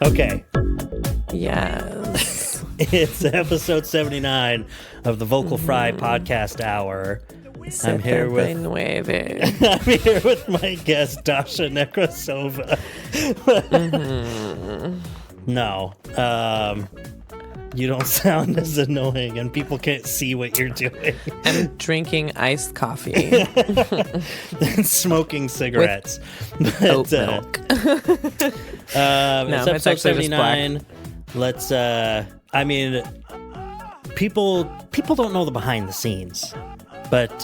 Okay. Yes. It's episode 79 of the Vocal Fry Podcast Hour. I'm here with my guest, Dasha Nekrasova. No. You don't sound as annoying, and people can't see what you're doing. I'm drinking iced coffee. And smoking cigarettes. Oat milk. It's episode 79. Let's, people don't know the behind the scenes, but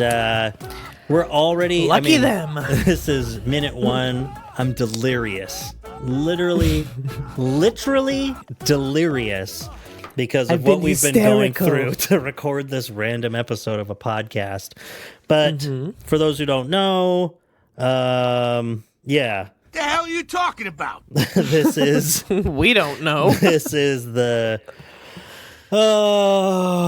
we're already... Lucky them. This is minute one. I'm delirious. Literally delirious because of what we've been going through to record this random episode of a podcast. But for those who don't know, yeah. The hell are you talking about? This is... We don't know. This is the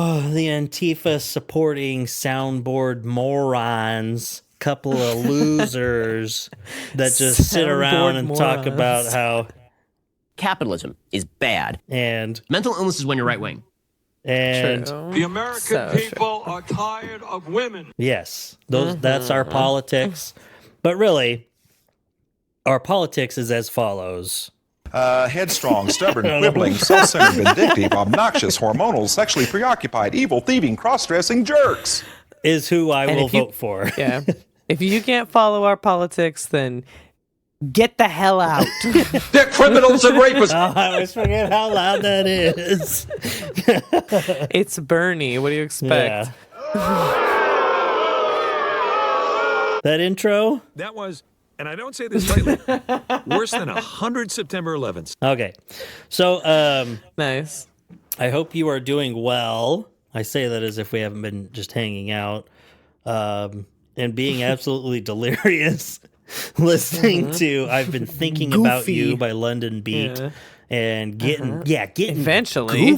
Antifa supporting soundboard morons, couple of losers that just sit around and talk about how capitalism is bad and mental illness is when you're right wing. And the American people are tired of women. Yes, that's our politics. But really, our politics is as follows. Headstrong, stubborn, quibbling, self-centered, vindictive, obnoxious, hormonal, sexually preoccupied, evil, thieving, cross-dressing jerks. Is who I will vote for. Yeah. If you can't follow our politics, then get the hell out. They're criminals and rapists. Oh, I always forget how loud that is. It's Bernie. What do you expect? Yeah. That intro? That was... And I don't say this lightly, worse than 100 September 11th. Okay. So, nice. I hope you are doing well. I say that as if we haven't been just hanging out and being absolutely delirious listening to I've Been Thinking About You by London Beat and getting eventually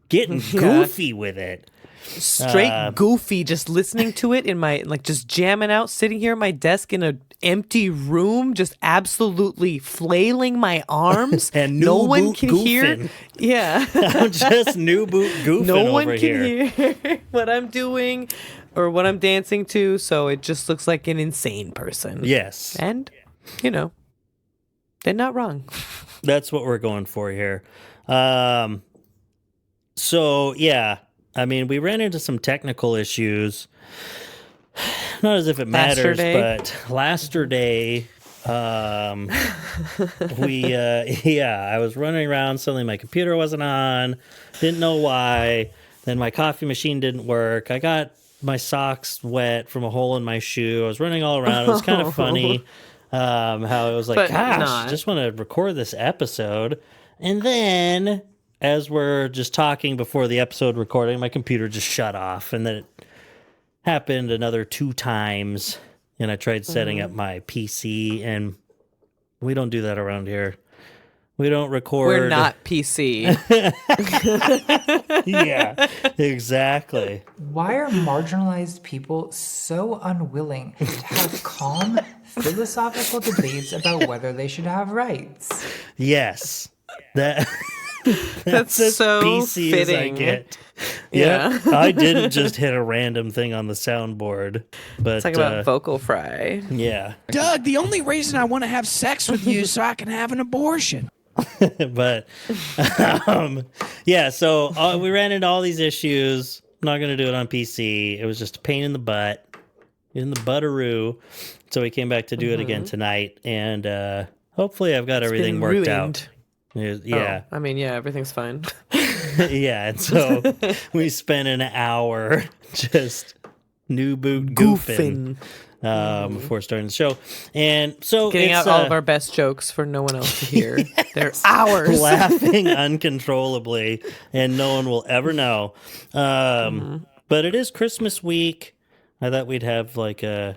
goofy with it. Straight goofy, just listening to it in my, just jamming out, sitting here at my desk in an empty room, just absolutely flailing my arms. And no one can hear. Yeah. I'm just new boot goofing no one over can hear what I'm doing or what I'm dancing to, so it just looks like an insane person. Yes. And, they're not wrong. That's what we're going for here. So, yeah. I mean, we ran into some technical issues. Not as if it matters, but Lasterday, I was running around. Suddenly my computer wasn't on. Didn't know why. Then my coffee machine didn't work. I got my socks wet from a hole in my shoe. I was running all around. It was kind of funny how it was like, I just want to record this episode. And then... as we're just talking before the episode recording, my computer just shut off, and then it happened another 2 times, and I tried setting up my PC, and we don't do that around here. We don't record... We're not PC. Yeah, exactly. Why are marginalized people so unwilling to have calm, philosophical debates about whether they should have rights? Yes. That's as so PC fitting. as I get. Yeah. Yep. I didn't just hit a random thing on the soundboard. But Talk about vocal fry. Yeah. Doug, the only reason I want to have sex with you is so I can have an abortion. But, yeah, so we ran into all these issues. I'm not going to do it on PC. It was just a pain in the butt. In the butteroo. So we came back to do it again tonight. And hopefully I've got everything worked out. Yeah. Oh, everything's fine. Yeah, and so we spent an hour just new boot goofing before starting the show. And so getting out all of our best jokes for no one else to hear. Yes. They're hours. Laughing uncontrollably, and no one will ever know. But it is Christmas week. I thought we'd have like a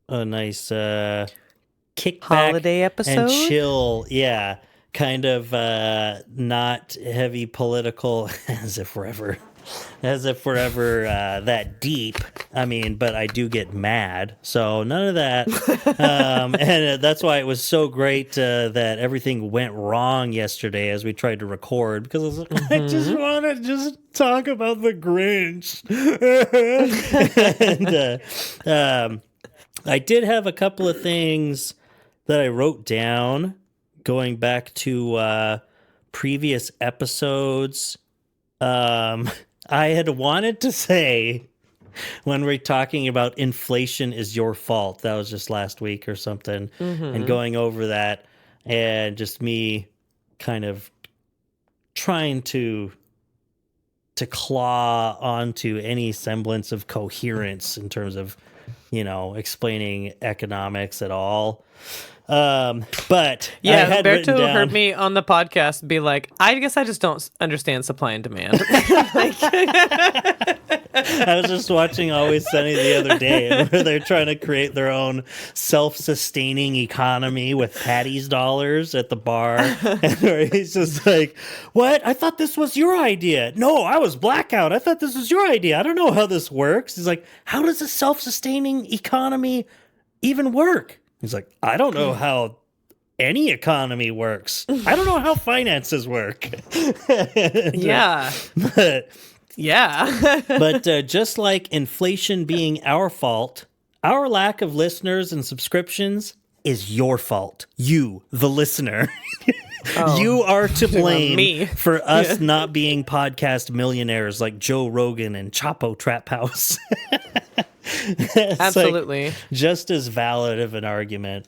nice kickback holiday episode and chill. Yeah. Kind of not heavy political, as if we're ever as if we're ever that deep. I mean, but I do get mad, so none of that. And that's why it was so great that everything went wrong yesterday as we tried to record, because I was like, I just want to just talk about the Grinch. And I did have a couple of things that I wrote down going back to previous episodes. I had wanted to say, when we're talking about inflation is your fault, that was just last week or something, and going over that, and just me kind of trying to claw onto any semblance of coherence in terms of, explaining economics at all. But Yeah, I had Humberto written down, heard me on the podcast be like, I guess I just don't understand supply and demand. I was just watching Always Sunny the other day, where they're trying to create their own self-sustaining economy with Patty's dollars at the bar. And where he's just like, what? I thought this was your idea. No, I was blackout. I thought this was your idea. I don't know how this works. He's like, how does a self-sustaining economy even work? He's like, I don't know how any economy works. I don't know how finances work. Yeah. Yeah. But just like inflation being our fault, our lack of listeners and subscriptions is your fault. You, the listener. You are to blame me. for us not being podcast millionaires like Joe Rogan and Chapo Trap House. It's Absolutely. like just as valid of an argument.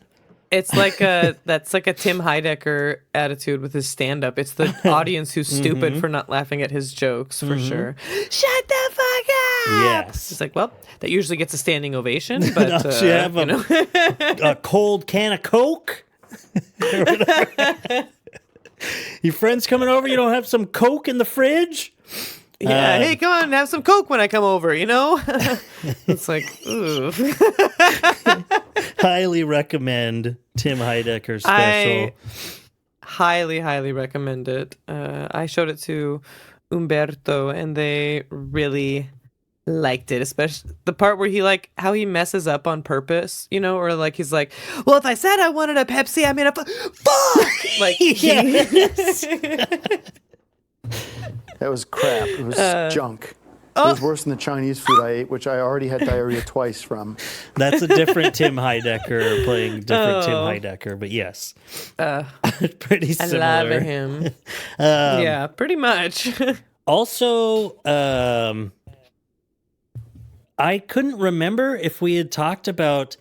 It's like that's like a Tim Heidecker attitude with his stand-up. It's the audience who's stupid for not laughing at his jokes, for sure. Shut the fuck up! Yes. It's like, well, that usually gets a standing ovation, but Don't you have a cold can of Coke? Your friends coming over, you don't have some Coke in the fridge? Yeah, hey, come on, have some Coke when I come over, It's like, ooh. Highly recommend Tim Heidecker's special. I highly, highly recommend it. I showed it to Umberto, and they really liked it, especially the part where how he messes up on purpose, or like he's like, well, if I said I wanted a Pepsi, I mean fuck! Like, Yes. That was crap. It was junk. It was worse than the Chinese food I ate, which I already had diarrhea twice from. That's a different Tim Heidecker playing different Tim Heidecker, but yes. Pretty similar. I love him. Yeah, pretty much. Also, I couldn't remember if we had talked about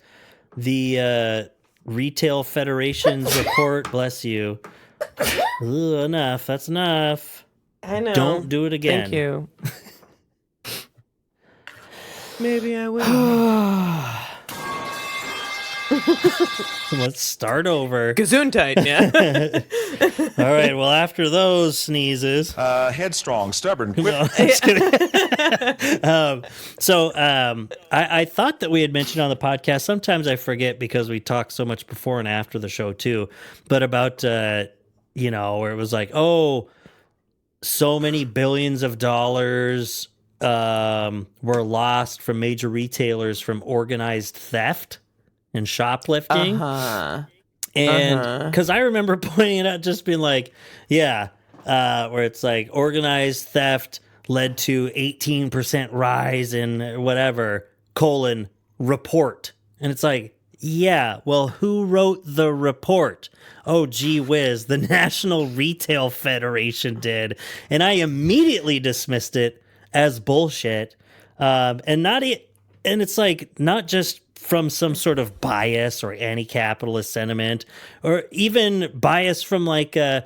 the Retail Federation's report. Bless you. Ooh, enough. That's enough. I know. Don't do it again. Thank you. Maybe I will. Let's start over. Gesundheit, yeah. All right. Well, after those sneezes, Headstrong, stubborn, no, I'm just kidding. I thought that we had mentioned on the podcast. Sometimes I forget because we talk so much before and after the show too. But about where it was like, oh, so many billions of dollars were lost from major retailers from organized theft and shoplifting. And because I remember pointing it out, just being like, where it's like organized theft led to 18% rise in whatever, report. And it's like, yeah, well, who wrote the report? Oh, gee whiz, the National Retail Federation did. And I immediately dismissed it as bullshit. And it's like, not just from some sort of bias or anti-capitalist sentiment, or even bias from like, they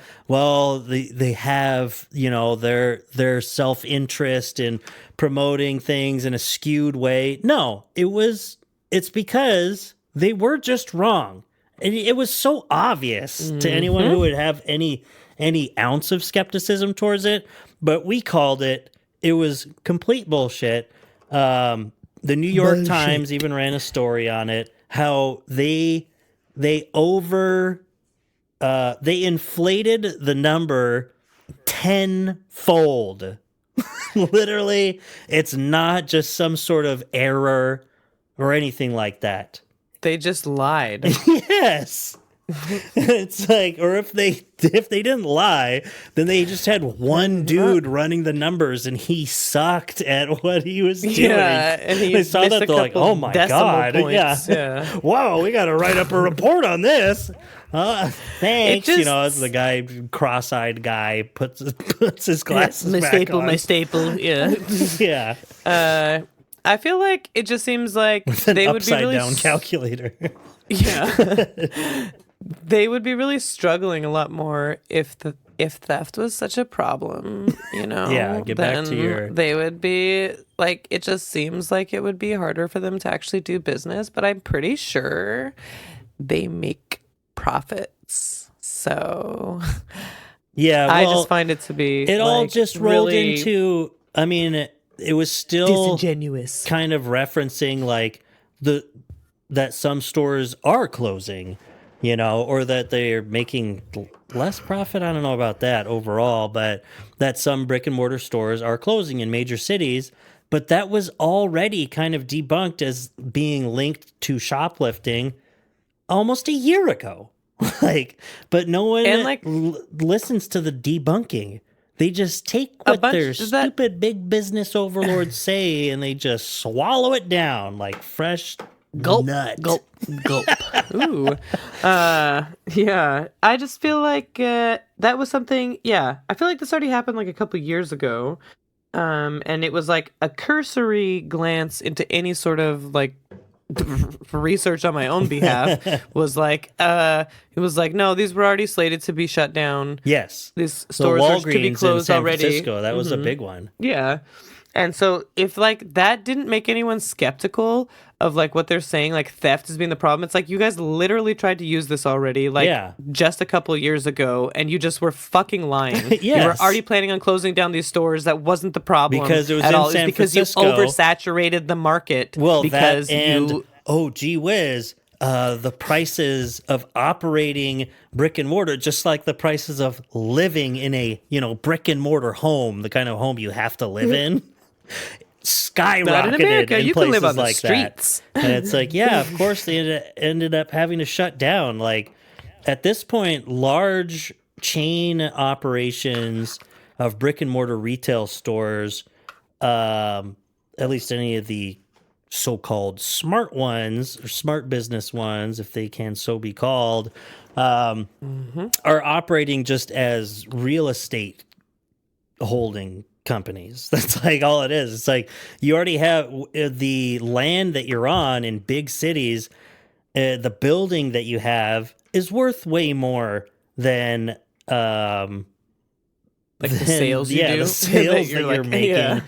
have, their self-interest in promoting things in a skewed way. No, it's because they were just wrong. And it was so obvious to anyone who would have any ounce of skepticism towards it, but we called it. It was complete bullshit. The New York Times even ran a story on it, how they inflated the number tenfold. Literally, it's not just some sort of error or anything like that. They just lied. Yes. It's like, or if they didn't lie, then they just had one dude running the numbers and he sucked at what he was doing. Yeah, and he they saw missed that, a they're like, couple oh my decimal God. points. Yeah. Whoa, we got to write up a report on this. Thanks. Just, as the guy, cross-eyed guy, puts his glasses back on. My staple. Yeah. Yeah. I feel like it just seems like With an they would be upside really down calculator. Yeah. They would be really struggling a lot more if theft was such a problem, Yeah, get back to your... They would be like, it just seems like it would be harder for them to actually do business, but I'm pretty sure they make profits. So yeah, I just find it to be it all just rolled really into, I mean, it was still disingenuous, kind of referencing like that some stores are closing, or that they're making less profit. I don't know about that overall, but that some brick and mortar stores are closing in major cities. But that was already kind of debunked as being linked to shoplifting almost a year ago. But no one listens to the debunking. They just take what their stupid big business overlords say and they just swallow it down like fresh nut. Gulp. Ooh. Yeah. I just feel like that was something. Yeah. I feel like this already happened like a couple years ago. And it was like a cursory glance into any sort of like research on my own behalf was like, it was like, no, these were already slated to be shut down. Yes. These stores were to be closed in San already. Francisco, that was a big one. Yeah. And so if like that didn't make anyone skeptical of like what they're saying, like theft is being the problem, it's like you guys literally tried to use this already, like just a couple of years ago, and you just were fucking lying. Yes. You were already planning on closing down these stores. That wasn't the problem because it was at in all. San because Francisco. You oversaturated the market. Well, because that and oh gee whiz. The prices of operating brick and mortar, just like the prices of living in a brick and mortar home, the kind of home you have to live in, skyrocketed in America, you places can live on like the streets. that. And it's like, yeah, of course they ended up having to shut down. Like at this point, large chain operations of brick and mortar retail stores, at least any of the so-called smart ones or smart business ones, if they can so be called, are operating just as real estate holding companies. That's like all it is. It's like you already have the land that you're on in big cities. The building that you have is worth way more than the sales you do. The sales that you're you're making.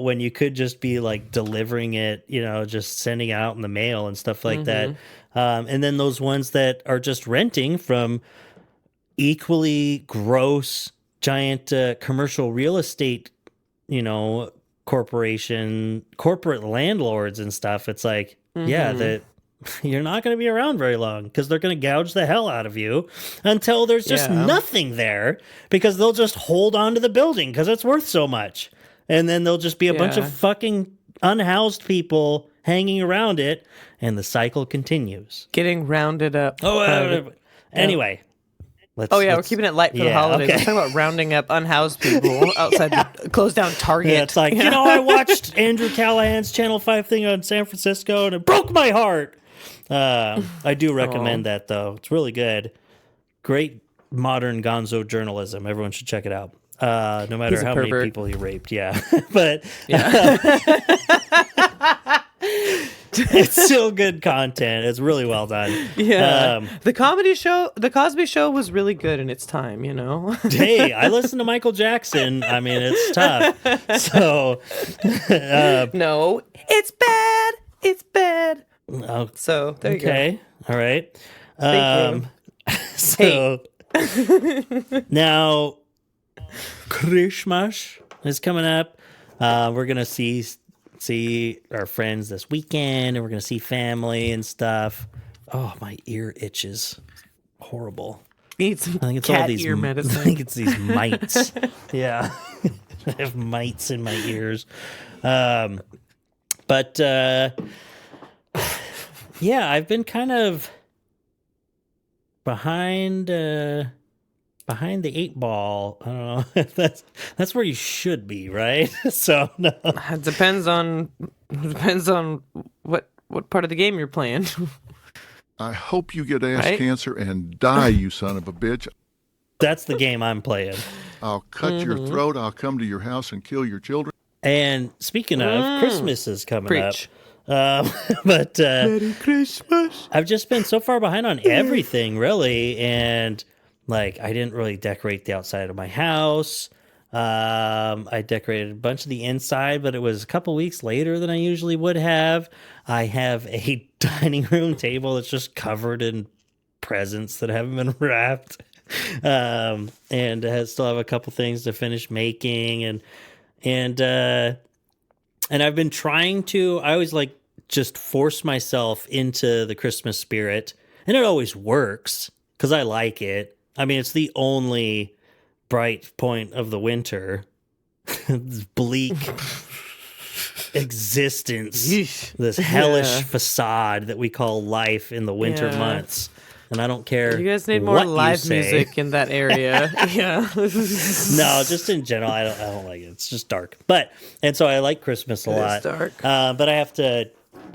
When you could just be like delivering it, just sending it out in the mail and stuff like that. And then those ones that are just renting from equally gross, giant commercial real estate, corporate landlords and stuff. It's like, that you're not going to be around very long because they're going to gouge the hell out of you until there's just nothing there because they'll just hold on to the building because it's worth so much. And then there'll just be a bunch of fucking unhoused people hanging around it, and the cycle continues. Getting rounded up. Anyway. We're keeping it light for the holidays. Okay. We're talking about rounding up unhoused people outside the closed down Target. Yeah, it's like, I watched Andrew Callahan's Channel 5 thing on San Francisco, and it broke my heart. I do recommend that, though. It's really good. Great modern gonzo journalism. Everyone should check it out. No matter how many people he raped, but it's still good content. It's really well done. The Cosby Show was really good in its time. Hey, I listen to Michael Jackson. I mean, it's tough. So no, it's bad. It's bad. So there you go. Okay, all right. Thank you. Now. Christmas is coming up. We're gonna see our friends this weekend, and we're gonna see family and stuff. Oh, my ear itches. Horrible. Need some cat ear medicine. I think it's these mites. Yeah. I have mites in my ears. But yeah, I've been kind of behind the 8 ball. I don't know if that's where you should be, right? So no. It depends on what part of the game you're playing. I hope you get ass Right? cancer and die, you son of a bitch. That's the game I'm playing. I'll cut your throat. I'll come to your house and kill your children. And speaking of, Christmas is coming Preach. up. But Merry Christmas. I've just been so far behind on everything, really. And like, I didn't really decorate the outside of my house. I decorated a bunch of the inside, but it was a couple weeks later than I usually would have. I have a dining room table that's just covered in presents that haven't been wrapped. And I still have a couple things to finish making, and I've been trying to. I always like just force myself into the Christmas spirit, and it always works because I like it. I mean, it's the only bright point of the winter. This bleak existence, this hellish facade that we call life in the winter months. And I don't care. You guys need more what live you say. music in that area. Yeah. No, just in general, I don't like it. It's just dark. And so I like Christmas a lot. It's dark. But I have to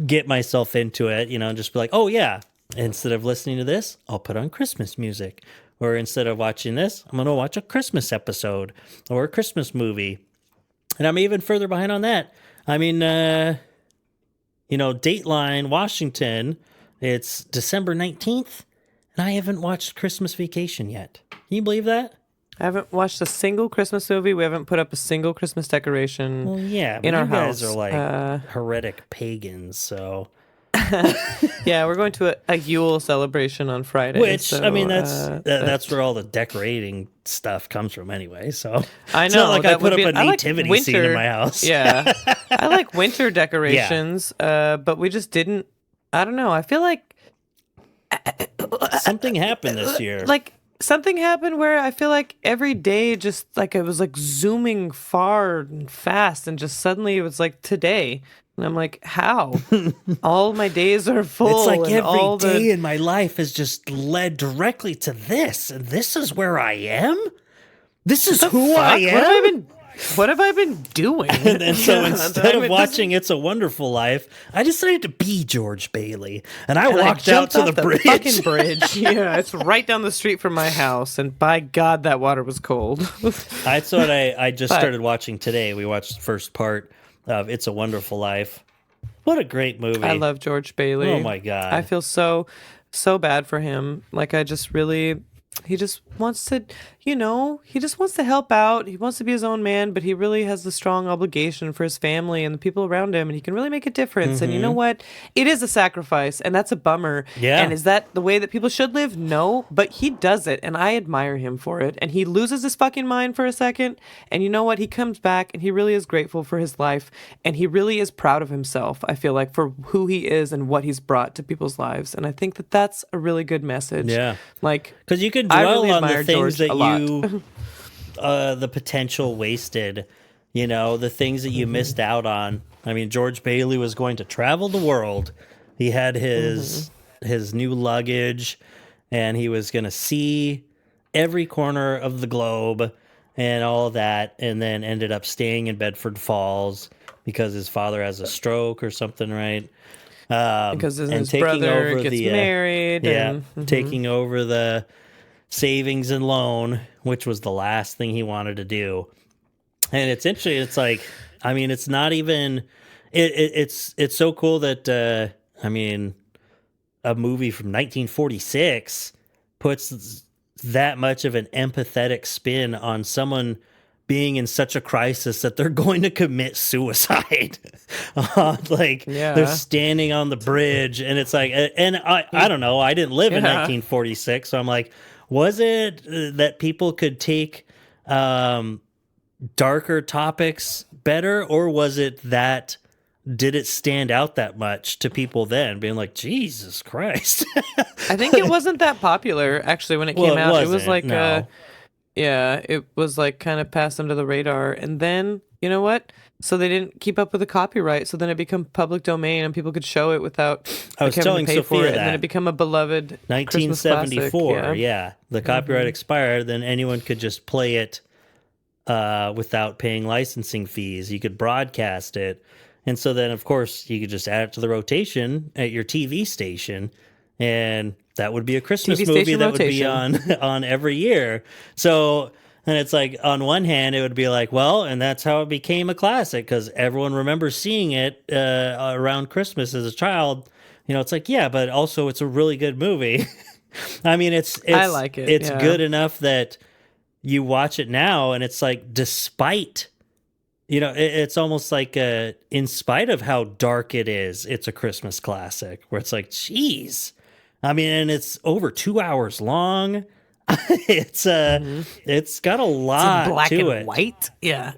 get myself into it, and just be like, oh yeah, instead of listening to this, I'll put on Christmas music. Or instead of watching this, I'm going to watch a Christmas episode or a Christmas movie. And I'm even further behind on that. I mean, Dateline, Washington, it's December 19th. And I haven't watched Christmas Vacation yet. Can you believe that? I haven't watched a single Christmas movie. We haven't put up a single Christmas decoration Well, yeah, but in you our guys house. are like heretic pagans, so. Yeah, we're going to a Yule celebration on Friday. Which, so, I mean, that's where all the decorating stuff comes from anyway, so. I know. It's not like I that put would up a be- I like nativity scene in my house. Yeah. I like winter decorations, but we just didn't. I don't know. I feel like Something happened this year. like something happened where I feel like every day just like it was like zooming far and fast, and just suddenly it was like today. And I'm like, how? All my days are full. It's like and every all day in my life has just led directly to this, and this is where I am? This is who I am? What have I been doing? And so Yeah, instead of watching It's a Wonderful Life, I decided to be George Bailey. And I walked out to the bridge. Fucking bridge. Yeah, it's right down the street from my house, and by God, that water was cold. That's what I just started watching today. We watched the first part of It's a Wonderful Life. What a great movie. I love George Bailey. Oh my God. I feel so bad for him. Like I just really he just wants to, he just wants to help out. He wants to be his own man, but he really has the strong obligation for his family and the people around him, and he can really make a difference. And you know what? It is a sacrifice, and that's a bummer. Yeah. And is that the way that people should live? No, but he does it, and I admire him for it. And he loses his fucking mind for a second, and you know what? He comes back, and he really is grateful for his life, and he really is proud of himself, I feel like, for who he is and what he's brought to people's lives. And I think that that's a really good message. Yeah. Like, because you can I dwell really on the admire things George a lot. that the potential wasted, the things that you missed out on. I mean, George Bailey was going to travel the world. He had his new luggage, and he was going to see every corner of the globe and all that, and then ended up staying in Bedford Falls because his father has a stroke or something, right? Because his brother gets married. Yeah, and, taking over the savings and loan, which was the last thing he wanted to do. And it's interesting. It's like, I mean, it's not even. It's so cool that a movie from 1946 puts that much of an empathetic spin on someone being in such a crisis that they're going to commit suicide. They're standing on the bridge, and it's like, and I don't know, I didn't live in 1946, so I'm like, was it that people could take darker topics better, or was it that did it stand out that much to people then, being like, Jesus Christ? I think it wasn't that popular actually when it came out. It was like no. Yeah, it was like kind of passed under the radar. And then, you know what? So they didn't keep up with the copyright. So then it became public domain and people could show it without I was having telling to pay for Sophia it. And then that. it became a beloved Christmas classic. 1974, yeah. The copyright expired, then anyone could just play it without paying licensing fees. You could broadcast it. And so then, of course, you could just add it to the rotation at your TV station, and that would be a Christmas TV movie station that would be rotation. on every year. So, and it's like, on one hand, it would be like, well, and that's how it became a classic, because everyone remembers seeing it around Christmas as a child. You know, it's like, yeah, but also it's a really good movie. I mean, I like it. It's yeah. good enough that you watch it now, and it's like, despite, you know, it's almost like in spite of how dark it is, it's a Christmas classic, where it's like, geez. I mean, and it's over 2 hours long. It's got a lot black to and it. white. Yeah.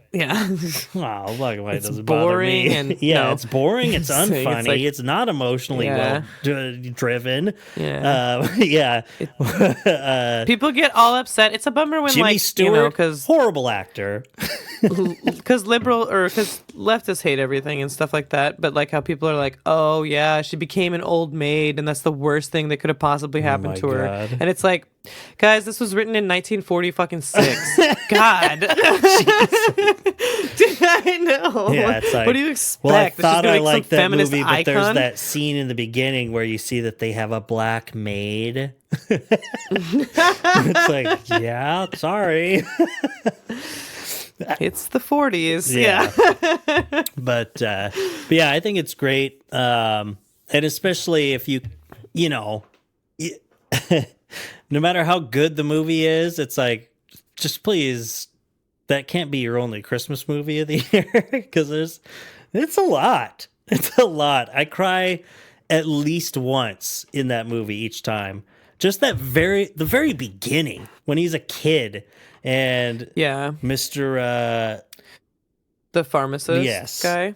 Wow, black and white It's doesn't bother boring me. and- yeah, no. it's boring. It's Saying it's unfunny. like- It's not emotionally Yeah. driven. Yeah. Yeah. People get all upset. It's a bummer when, Jimmy like, Stewart, you know, because horrible actor. liberal or because leftists hate everything and stuff like that. But like how people are like, oh yeah, she became an old maid, and that's the worst thing that could have possibly happened my to her. God. And it's like, guys, this was written in 1940 fucking 6. God. I know. Yeah, it's like, what do you expect? well, I It's just thought gonna I make some liked that feminist movie, but there's icon? that scene in the beginning where you see that they have a black maid. It's like, yeah, sorry. It's the 40s. Yeah. Yeah. But yeah, I think it's great. And especially if you know, no matter how good the movie is, it's like, just please, that can't be your only Christmas movie of the year, because it's a lot. It's a lot. I cry at least once in that movie each time. Just the very beginning when he's a kid and Yeah. Mr. The pharmacist Yes. guy.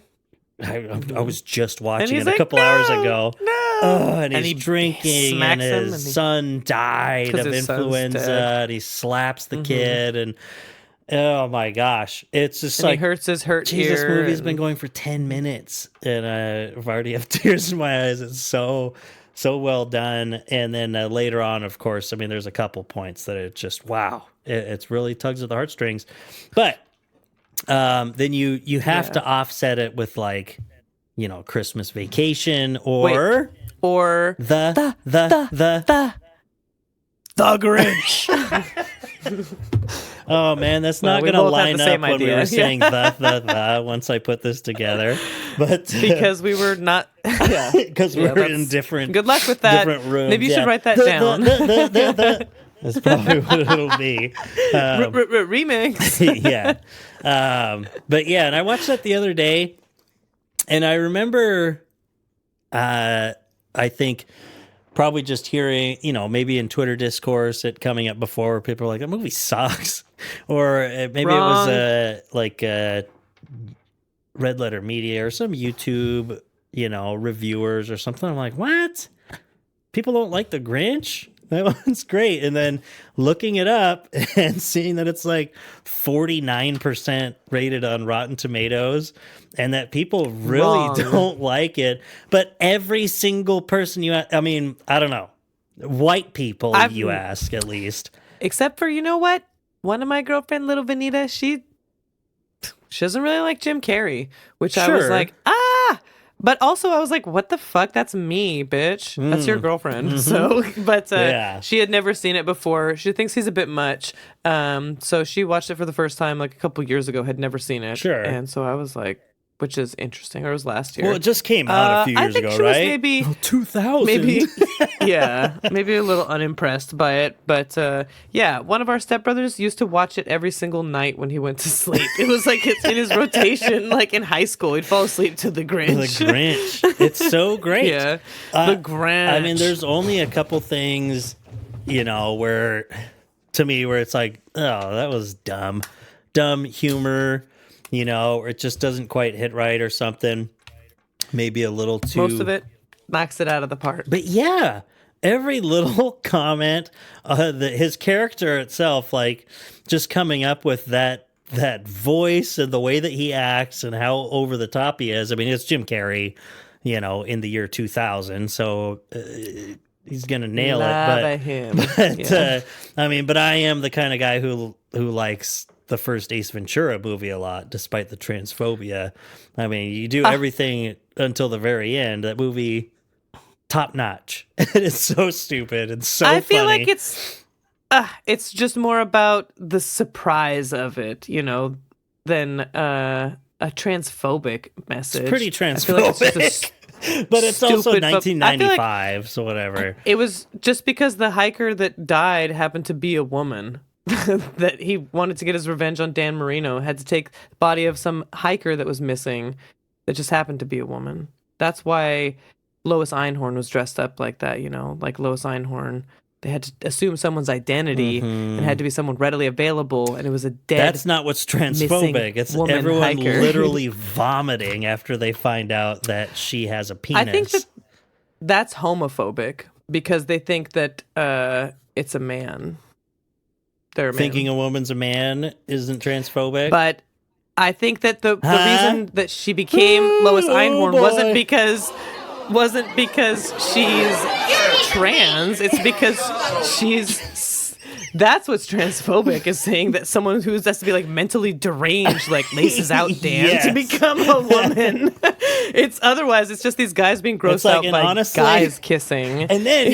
I was just watching he's it a like, couple hours ago. No. Oh, and he's he drinking, and smacks him, his and he- son died 'Cause of his son's influenza, dead. Mm-hmm. and he slaps the kid, and oh my gosh, it's just And like, he hurts his hurt Jesus, ear. movie's and- been going for 10 minutes, and I've already have tears in my eyes. It's so well done. And then later on, of course, I mean, there's a couple points that it just, wow, it's really tugs at the heartstrings. But then you have to offset it with, like, you know, Christmas Vacation or the Grinch. Oh man, that's Well, not we going to both have line the up same when we idea. were saying the once I put this together. But because we were not. Yeah. because we Yeah, were in that's- different Good luck with that. different rooms. Maybe you yeah. should write that down. That's probably what it'll be. Remix. Yeah. But yeah, and I watched that the other day, and I remember, I think probably just hearing, you know, maybe in Twitter discourse it coming up before, where people are like, that movie sucks. Or maybe Wrong. it was like Red Letter Media or some YouTube, you know, reviewers or something. I'm like, what? People don't like The Grinch? That one's great. And then looking it up and seeing that it's like 49% rated on Rotten Tomatoes, and that people really Wrong. don't like it. But every single person I mean, I don't know, white people you ask at least. Except for, you know what? One of my girlfriend, little Vanita, she doesn't really like Jim Carrey, which I was Sure. like, ah. But also, I was like, what the fuck? That's me, bitch. That's your girlfriend. So, but Yeah. she had never seen it before. She thinks he's a bit much. So she watched it for the first time like a couple years ago, had never seen it. Sure. And so I was like, which is interesting. Or it was last year. Well, it just came out a few I years think ago, she was right? maybe 2000. maybe yeah, maybe a little unimpressed by it, but yeah, one of our stepbrothers used to watch it every single night when he went to sleep. It was like it's in his rotation, like in high school, he'd fall asleep to The Grinch. The Grinch. It's so great. Yeah, The Grinch. I mean, there's only a couple things, you know, where it's like, oh, that was dumb humor, you know, or it just doesn't quite hit right or something. Maybe a little too. Most of it knocks it out of the park. But yeah, every little comment, his character itself, like just coming up with that voice and the way that he acts and how over the top he is. I mean, it's Jim Carrey, in the year 2000, so he's gonna nail it. Him. But I am the kind of guy who likes the first Ace Ventura movie a lot, despite the transphobia. I mean, you do everything until the very end. That movie, top notch. It's so stupid and so funny. I feel like it's just more about the surprise of it, than a transphobic message. It's pretty transphobic. But it's also 1995, so whatever. It was just because the hiker that died happened to be a woman. That he wanted to get his revenge on Dan Marino, had to take the body of some hiker that was missing that just happened to be a woman. That's why Lois Einhorn was dressed up like that, like Lois Einhorn. They had to assume someone's identity and had to be someone readily available, and it was a dead. That's not what's transphobic. It's everyone hiker. Literally vomiting after they find out that she has a penis. I think that's homophobic because they think that it's a man. They're a man. Thinking a woman's a man isn't transphobic. But I think that the reason that she became Lois Einhorn wasn't because she's trans. It's because that's what's transphobic, is saying that someone who has to be like mentally deranged, like laces out Dan to become a woman. It's just these guys being grossed out by guys kissing. And then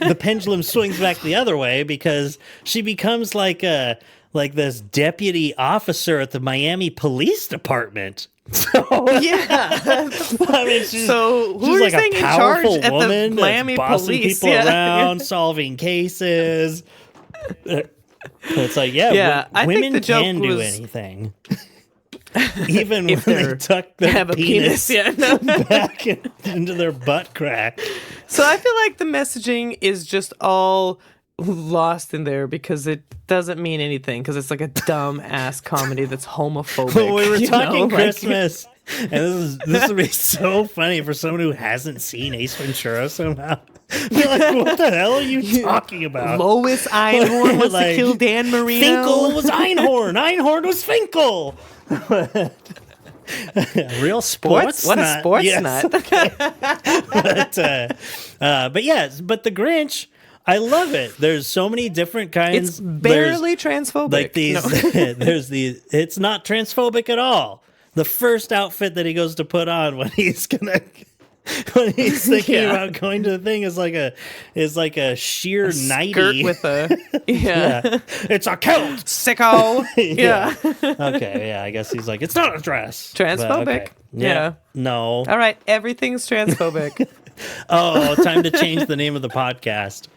the pendulum swings back the other way because she becomes like this deputy officer at the Miami Police Department. So, I mean, she's like a powerful woman that's bossing people around, solving cases. It's like, women can do anything. Even when they tuck their penis back into their butt crack. So I feel like the messaging is just all lost in there because it doesn't mean anything, because it's like a dumb ass comedy that's homophobic. Well, we were talking Christmas, and this would be so funny for someone who hasn't seen Ace Ventura somehow. You're like, what the hell are you talking about? Lois Einhorn wants to kill Dan Marino. Finkel was Einhorn. Einhorn was Finkel. Real sports What nut. a sports yes. nut. But the Grinch, I love it. There's so many different kinds. It's barely transphobic. Like these, it's not transphobic at all. The first outfit that he goes to put on when he's thinking about going to the thing is like a sheer nightie with a It's a kilt, sicko. Okay, I guess he's like, it's not a dress. Transphobic. Okay. No. All right, everything's transphobic. Oh, time to change the name of the podcast.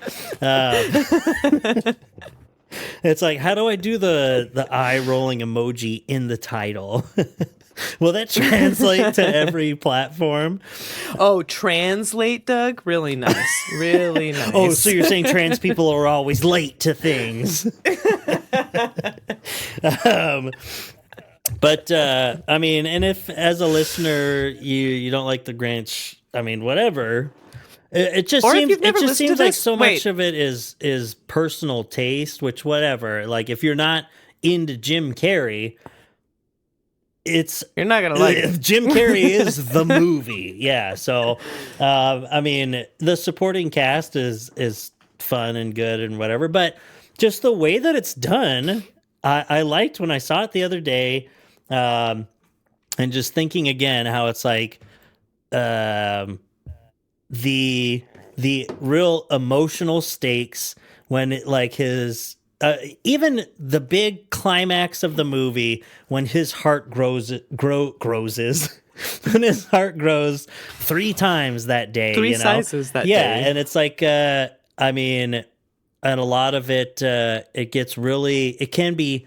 It's like, how do I do the eye rolling emoji in the title? Will that translate to every platform? Oh, translate, Doug? Really nice. Really nice. Oh, so you're saying trans people are always late to things. But I mean, and if as a listener you don't like the Grinch, I mean, whatever. It just seems like so much of it is personal taste, which whatever. Like if you're not into Jim Carrey, you're not gonna like it. Jim Carrey is the movie. Yeah. So I mean, the supporting cast is fun and good and whatever, but just the way that it's done, I liked when I saw it the other day. And just thinking again how it's like the real emotional stakes when it, like his even the big climax of the movie when his heart grows when his heart grows 3 times that day, 3 sizes that day. Yeah, and it's like I mean, and a lot of it it can be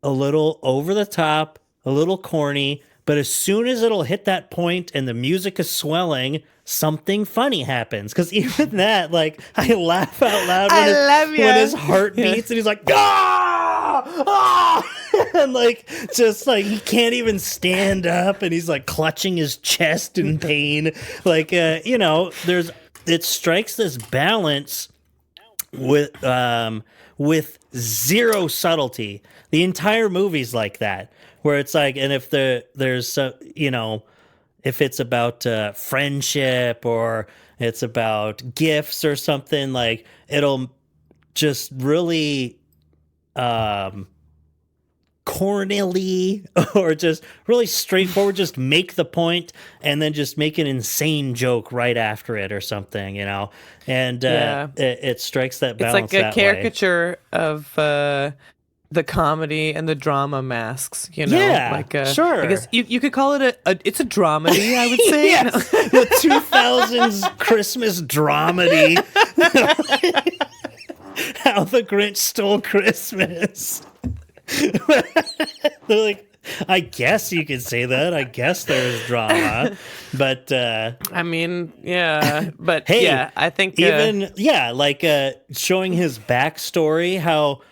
a little over the top, a little corny, but as soon as it'll hit that point and the music is swelling, something funny happens. Because even that, like, I laugh out loud when his heart beats and he's like, ah! Ah! And like, just like, he can't even stand up and he's like clutching his chest in pain. Like, there's it strikes this balance with zero subtlety. The entire movie's like that, where it's like, and if there's if it's about friendship or it's about gifts or something, like it'll just really cornily or just really straightforward, just make the point and then just make an insane joke right after it or something, and it strikes that balance. It's like a caricature of the comedy and the drama masks, Yeah, like sure. I guess you could call it it's a dramedy, I would say. Yes, the 2000s Christmas dramedy. How the Grinch Stole Christmas. They're like, I guess you could say that. I guess there's drama, but I mean, yeah, but hey, yeah, I think even like showing his backstory, how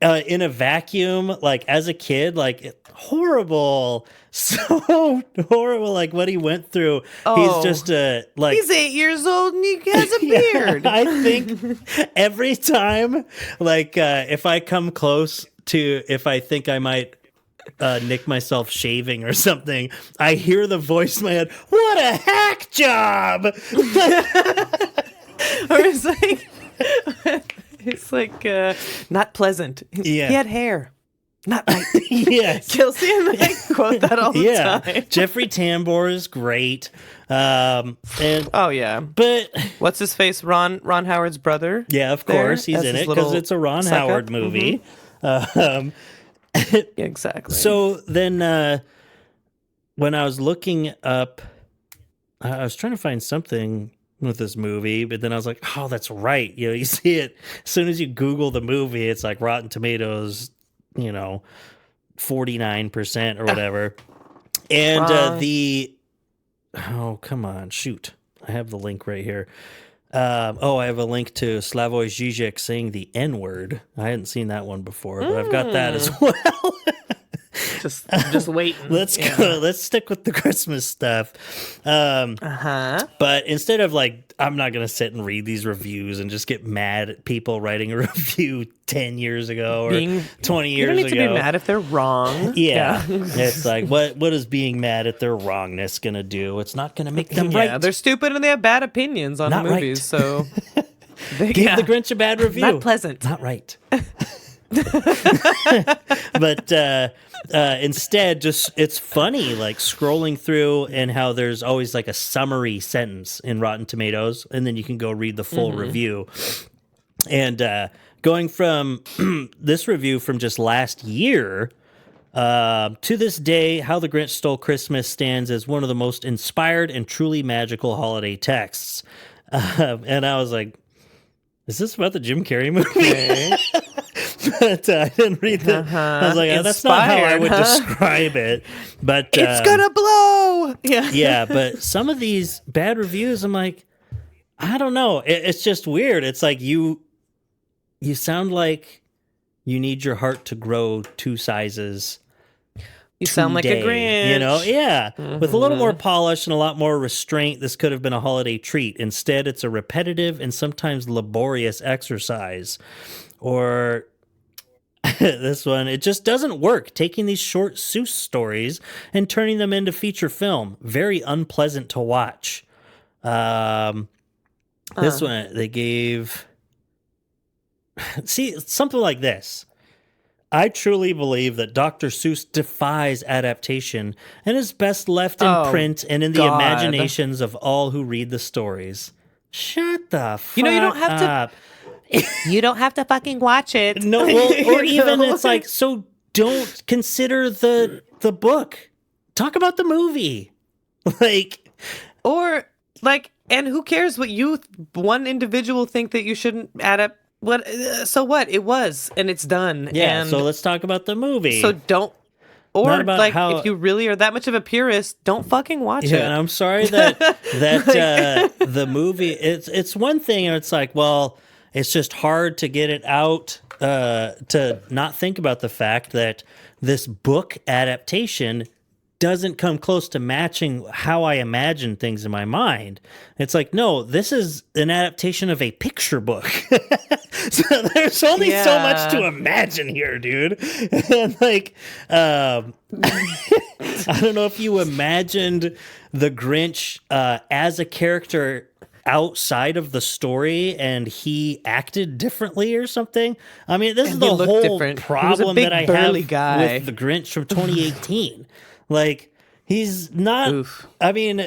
in a vacuum, like as a kid, like horrible, so horrible, like what he went through. He's just like he's 8 years old and he has a beard. I think every time, like if I come close to, if I think I might nick myself shaving or something, I hear the voice in my head, what a hack job. Or it's like not pleasant. Yeah. He had hair. Not right. Yes. Kelsey and I quote that all the time. Jeffrey Tambor is great. And oh yeah. But what's his face? Ron Howard's brother? Yeah, of course. He's in it because it's a Ron Howard movie. Exactly. So then when I was looking up, I was trying to find something with this movie, but then I was like, oh, that's right. You see it as soon as you Google the movie, it's like Rotten Tomatoes, 49% or whatever. And oh, come on, shoot. I have the link right here. I have a link to Slavoj Žižek saying the N-word. I hadn't seen that one before, but I've got that as well. just waiting. Let's go. Let's stick with the Christmas stuff. But instead of I'm not going to sit and read these reviews and just get mad at people writing a review 10 years ago or 20 years ago. You don't need to be mad if they're wrong. Yeah. It's like, what is being mad at their wrongness going to do? It's not going to make them right. Yeah, they're stupid and they have bad opinions on not movies. Right. So give the Grinch a bad review. Not pleasant. Not right. But instead, just it's funny, like scrolling through and how there's always like a summary sentence in Rotten Tomatoes, and then you can go read the full review. And going from this review from just last year to this day, How the Grinch Stole Christmas stands as one of the most inspired and truly magical holiday texts. And I was like, is this about the Jim Carrey movie? Okay. But I didn't read that. I was like, that's not how I would describe it. But it's gonna blow. Yeah. Yeah, but some of these bad reviews, I'm like, I don't know. It's just weird. It's like you sound like you need your heart to grow 2 sizes. You sound like a Grinch. Yeah. With a little more polish and a lot more restraint, this could have been a holiday treat. Instead, it's a repetitive and sometimes laborious exercise. Or this one, it just doesn't work. Taking these short Seuss stories and turning them into feature film. Very unpleasant to watch. This one, they gave... See, something like this. I truly believe that Dr. Seuss defies adaptation and is best left in print and in the imaginations of all who read the stories. Shut the fuck you don't have up. You don't have to fucking watch it. No, well, or even it's like, so don't consider the book. Talk about the movie. And who cares what one individual think that you shouldn't adapt. What? So what? It was, and it's done. Yeah. And so let's talk about the movie. So don't. Or how, if you really are that much of a purist, don't fucking watch it. And I'm sorry that the movie. It's one thing, and it's like, well, it's just hard to get it out. To not think about the fact that this book adaptation doesn't come close to matching how I imagine things in my mind. It's like, no, this is an adaptation of a picture book. So there's only so much to imagine here, dude. And like, I don't know if you imagined the Grinch as a character outside of the story and he acted differently or something. I mean, this is the whole problem that I have with the Grinch from 2018. Like, he's not, I mean,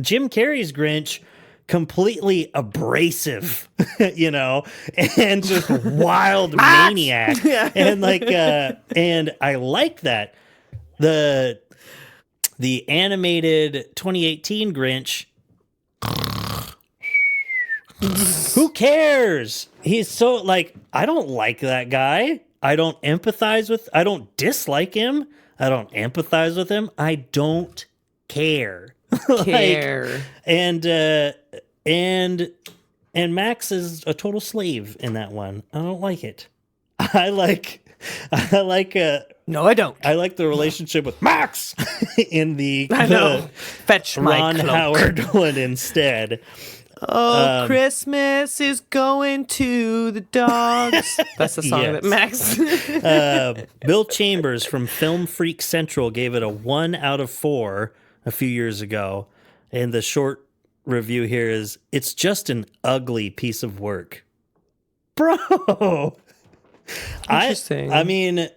Jim Carrey's Grinch, completely abrasive, you know, and just wild maniac. And like, and I like that. The animated 2018 Grinch, who cares? He's so like, I don't like that guy. I don't dislike him. I don't empathize with him. I don't care. And Max is a total slave in that one. I don't like it. No, I don't. I like the relationship with Max in the Fetch my Ron cloak. Howard one instead. Oh, Christmas is going to the dogs. That's the song that Max. Bill Chambers from Film Freak Central gave it a 1 out of 4 a few years ago. And the short review here is, it's just an ugly piece of work. Bro! Interesting. I mean,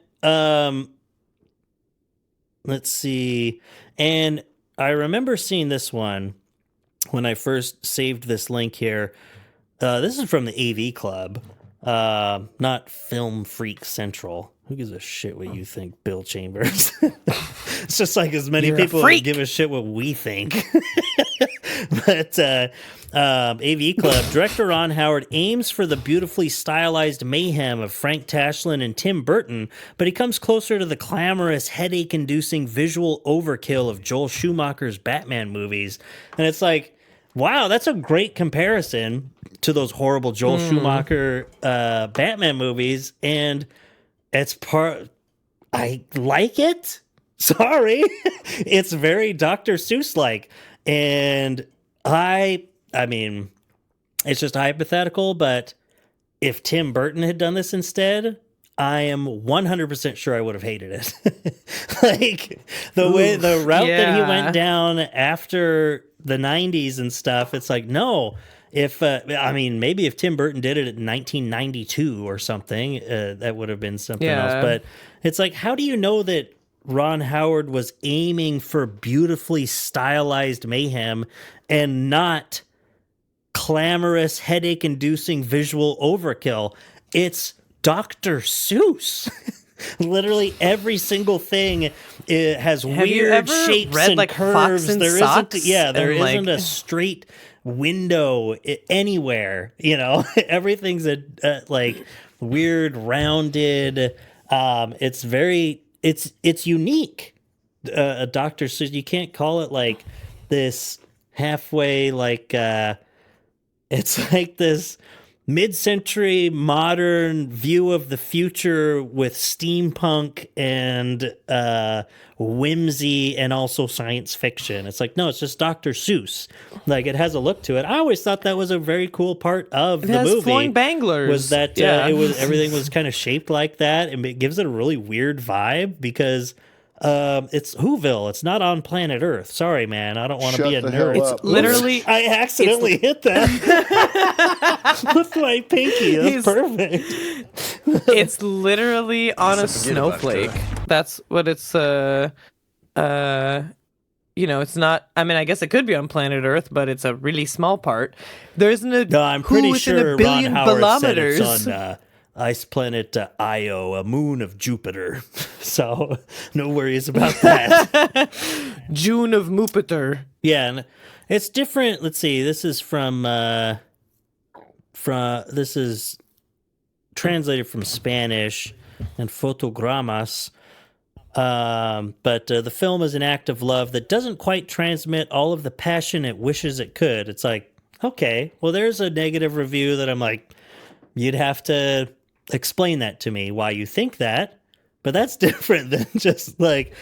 let's see. And I remember seeing this one when I first saved this link here. This is from the AV Club, not Film Freak Central. Who gives a shit what you think, Bill Chambers? It's just like as many people that give a shit what we think. But AV Club, director Ron Howard aims for the beautifully stylized mayhem of Frank Tashlin and Tim Burton, but he comes closer to the clamorous, headache-inducing visual overkill of Joel Schumacher's Batman movies. And it's like, wow, that's a great comparison to those horrible Joel Schumacher Batman movies. And I like it. Sorry. It's very Dr. Seuss-like. And I mean, it's just hypothetical, but if Tim Burton had done this instead, I am 100% sure I would have hated it. Like the route that he went down after the 90s and stuff, it's like, no, maybe if Tim Burton did it in 1992 or something, that would have been something else. But it's like, how do you know that Ron Howard was aiming for beautifully stylized mayhem and not clamorous, headache-inducing visual overkill? It's Dr. Seuss. Literally every single thing has weird shapes and curves. There isn't a straight window anywhere. You know, everything's like weird, rounded. It's unique. A Dr. Seuss, you can't call it like this halfway, like it's like this mid-century modern view of the future with steampunk and whimsy and also science fiction. It's like, no, it's just Dr. Seuss. Like, it has a look to it. I always thought that was a very cool part of the movie. Flowing banglers. Was that everything was kind of shaped like that, and it gives it a really weird vibe because it's Whoville. It's not on planet Earth. Sorry, man. I don't want to be a nerd. It's literally. I accidentally hit that with my pinky. That's perfect. It's literally on a snowflake. That's what it's. It's not. I mean, I guess it could be on planet Earth, but it's a really small part. There isn't a. No, I'm pretty sure Ron Howard kilometers. said it's on ice planet Io, a moon of Jupiter. So no worries about that. June of Jupiter. Yeah, and it's different. Let's see. This is this is translated from Spanish and Fotogramas. But the film is an act of love that doesn't quite transmit all of the passion it wishes it could. It's like, okay, well, there's a negative review that I'm like, you'd have to explain that to me, why you think that. But that's different than just like,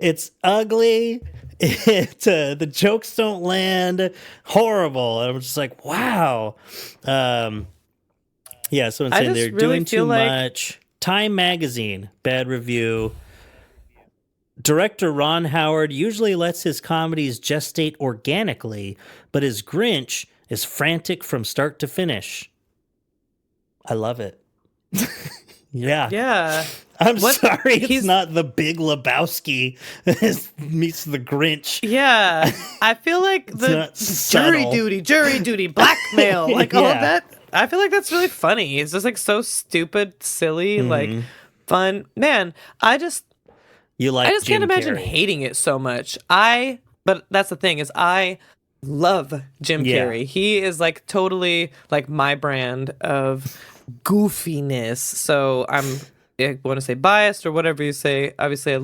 It's ugly. The jokes don't land. Horrible. And I'm just like, wow. Yeah, someone's saying they're doing too much. Time Magazine, bad review. Director Ron Howard usually lets his comedies gestate organically, but his Grinch is frantic from start to finish. I love it. Yeah. Yeah. I'm sorry, it's not The Big Lebowski meets the Grinch. Yeah. I feel like the jury duty, blackmail, like all of that. I feel like that's really funny. It's just like so stupid, silly, like fun. Man, I just can't imagine hating it so much. But that's the thing is I love Jim Carrey. He is like totally like my brand of goofiness. So I want to say biased or whatever you say. Obviously, I'm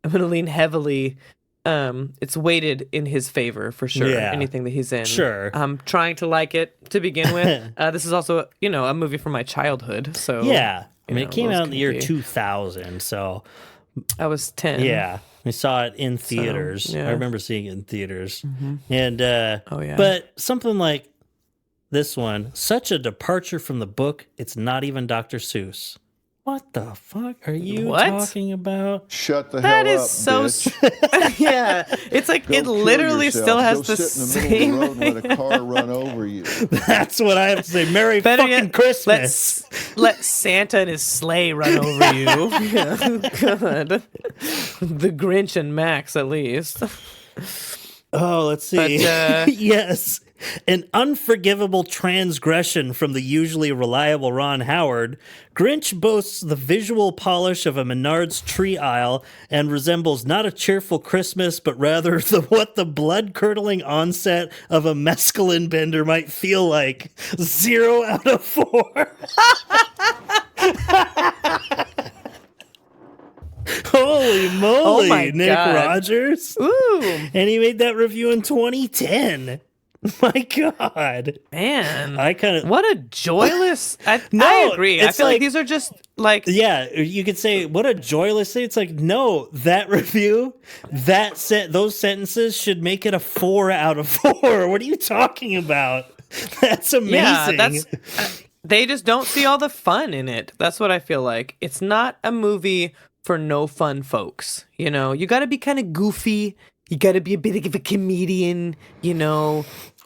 going to lean heavily. It's weighted in his favor for sure. Yeah. Anything that he's in. Sure. I'm trying to like it to begin with. This is also, a movie from my childhood. So yeah. I mean, it came out in the year 2000. So I was 10. Yeah. We saw it in theaters. So, yeah. I remember seeing it in theaters. Mm-hmm. And, but something like this one, such a departure from the book, it's not even Dr. Seuss. What the fuck are you talking about? Shut the that hell is up, so bitch. Yeah, it's like Go it literally yourself. still has Go the sit in the middle same. of the road and let a car run over you. That's what I have to say. Merry fucking Christmas. Let Santa and his sleigh run over you. Yeah. God. The Grinch and Max, at least. Oh, let's see. But, yes. An unforgivable transgression from the usually reliable Ron Howard, Grinch boasts the visual polish of a Menards tree aisle and resembles not a cheerful Christmas, but rather what the blood-curdling onset of a mescaline bender might feel like. 0 out of 4. Holy moly, Nick Rogers. Ooh. And he made that review in 2010. My God, man! I kind of what a joyless. I agree. I feel like these are just like you could say what a joyless thing. It's like no, that review, those sentences should make it a 4 out of 4. What are you talking about? That's amazing. Yeah, they just don't see all the fun in it. That's what I feel like. It's not a movie for no fun folks. You got to be kind of goofy. You got to be a bit of a comedian.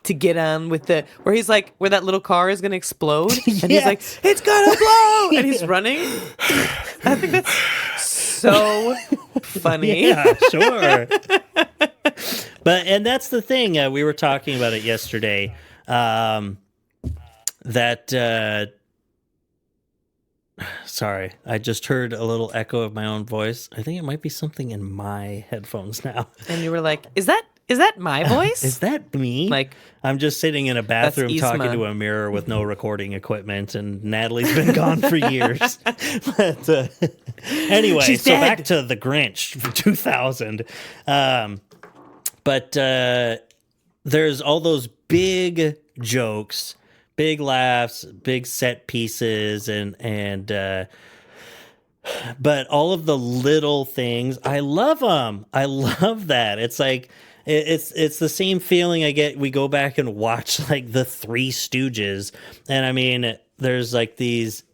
To get on with where he's like, where that little car is going to explode. And he's like, it's going to blow. And he's running. I think that's so funny. Yeah, sure. And that's the thing. We were talking about it yesterday. Sorry, I just heard a little echo of my own voice. I think it might be something in my headphones now. And you were like, is that my voice? Is that me? Like, I'm just sitting in a bathroom talking to a mirror with no recording equipment, and Natalie's been gone for years. But anyway, she's so dead. Back to the Grinch from 2000. But there's all those big jokes, big laughs, big set pieces, and but all of the little things, I love them. I love that. It's like it's the same feeling I get. We go back and watch like the Three Stooges, and I mean, there's like these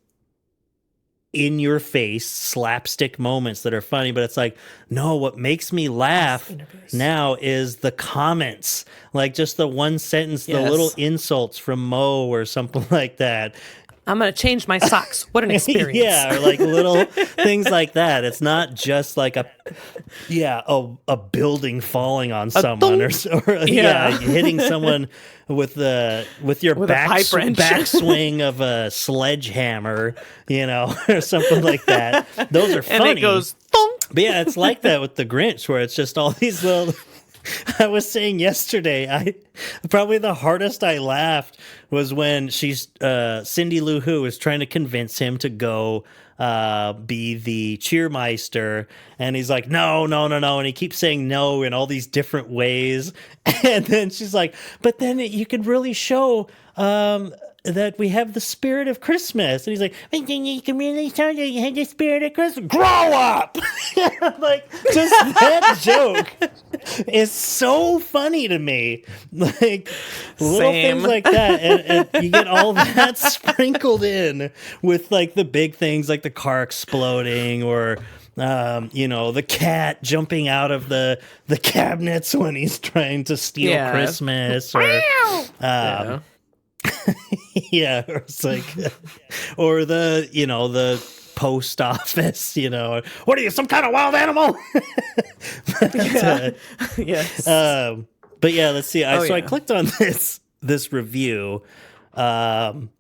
in your face slapstick moments that are funny, but it's like, no, what makes me laugh now is the comments, like just the one sentence, the little insults from Mo or something like that. I'm going to change my socks. What an experience. Yeah, or like little things like that. It's not just like a building falling on someone or hitting someone with your backswing of a sledgehammer, or something like that. Those are funny. And it goes thunk. But yeah, it's like that with the Grinch, where it's just all these little. I was saying yesterday, probably the hardest I laughed was when Cindy Lou Who was trying to convince him to go be the cheermeister, and he's like, no, and he keeps saying no in all these different ways, and then she's like, but then you could really show that we have the spirit of Christmas. And he's like, you can really tell you have the spirit of Christmas. Grow up! Like, just that joke is so funny to me. Like, little things like that. And you get all that sprinkled in with, like, the big things like the car exploding or... the cat jumping out of the cabinets when he's trying to steal Christmas, or or it's like, or the post office, what are you, some kind of wild animal? Yes. But yeah, let's see. I clicked on this review from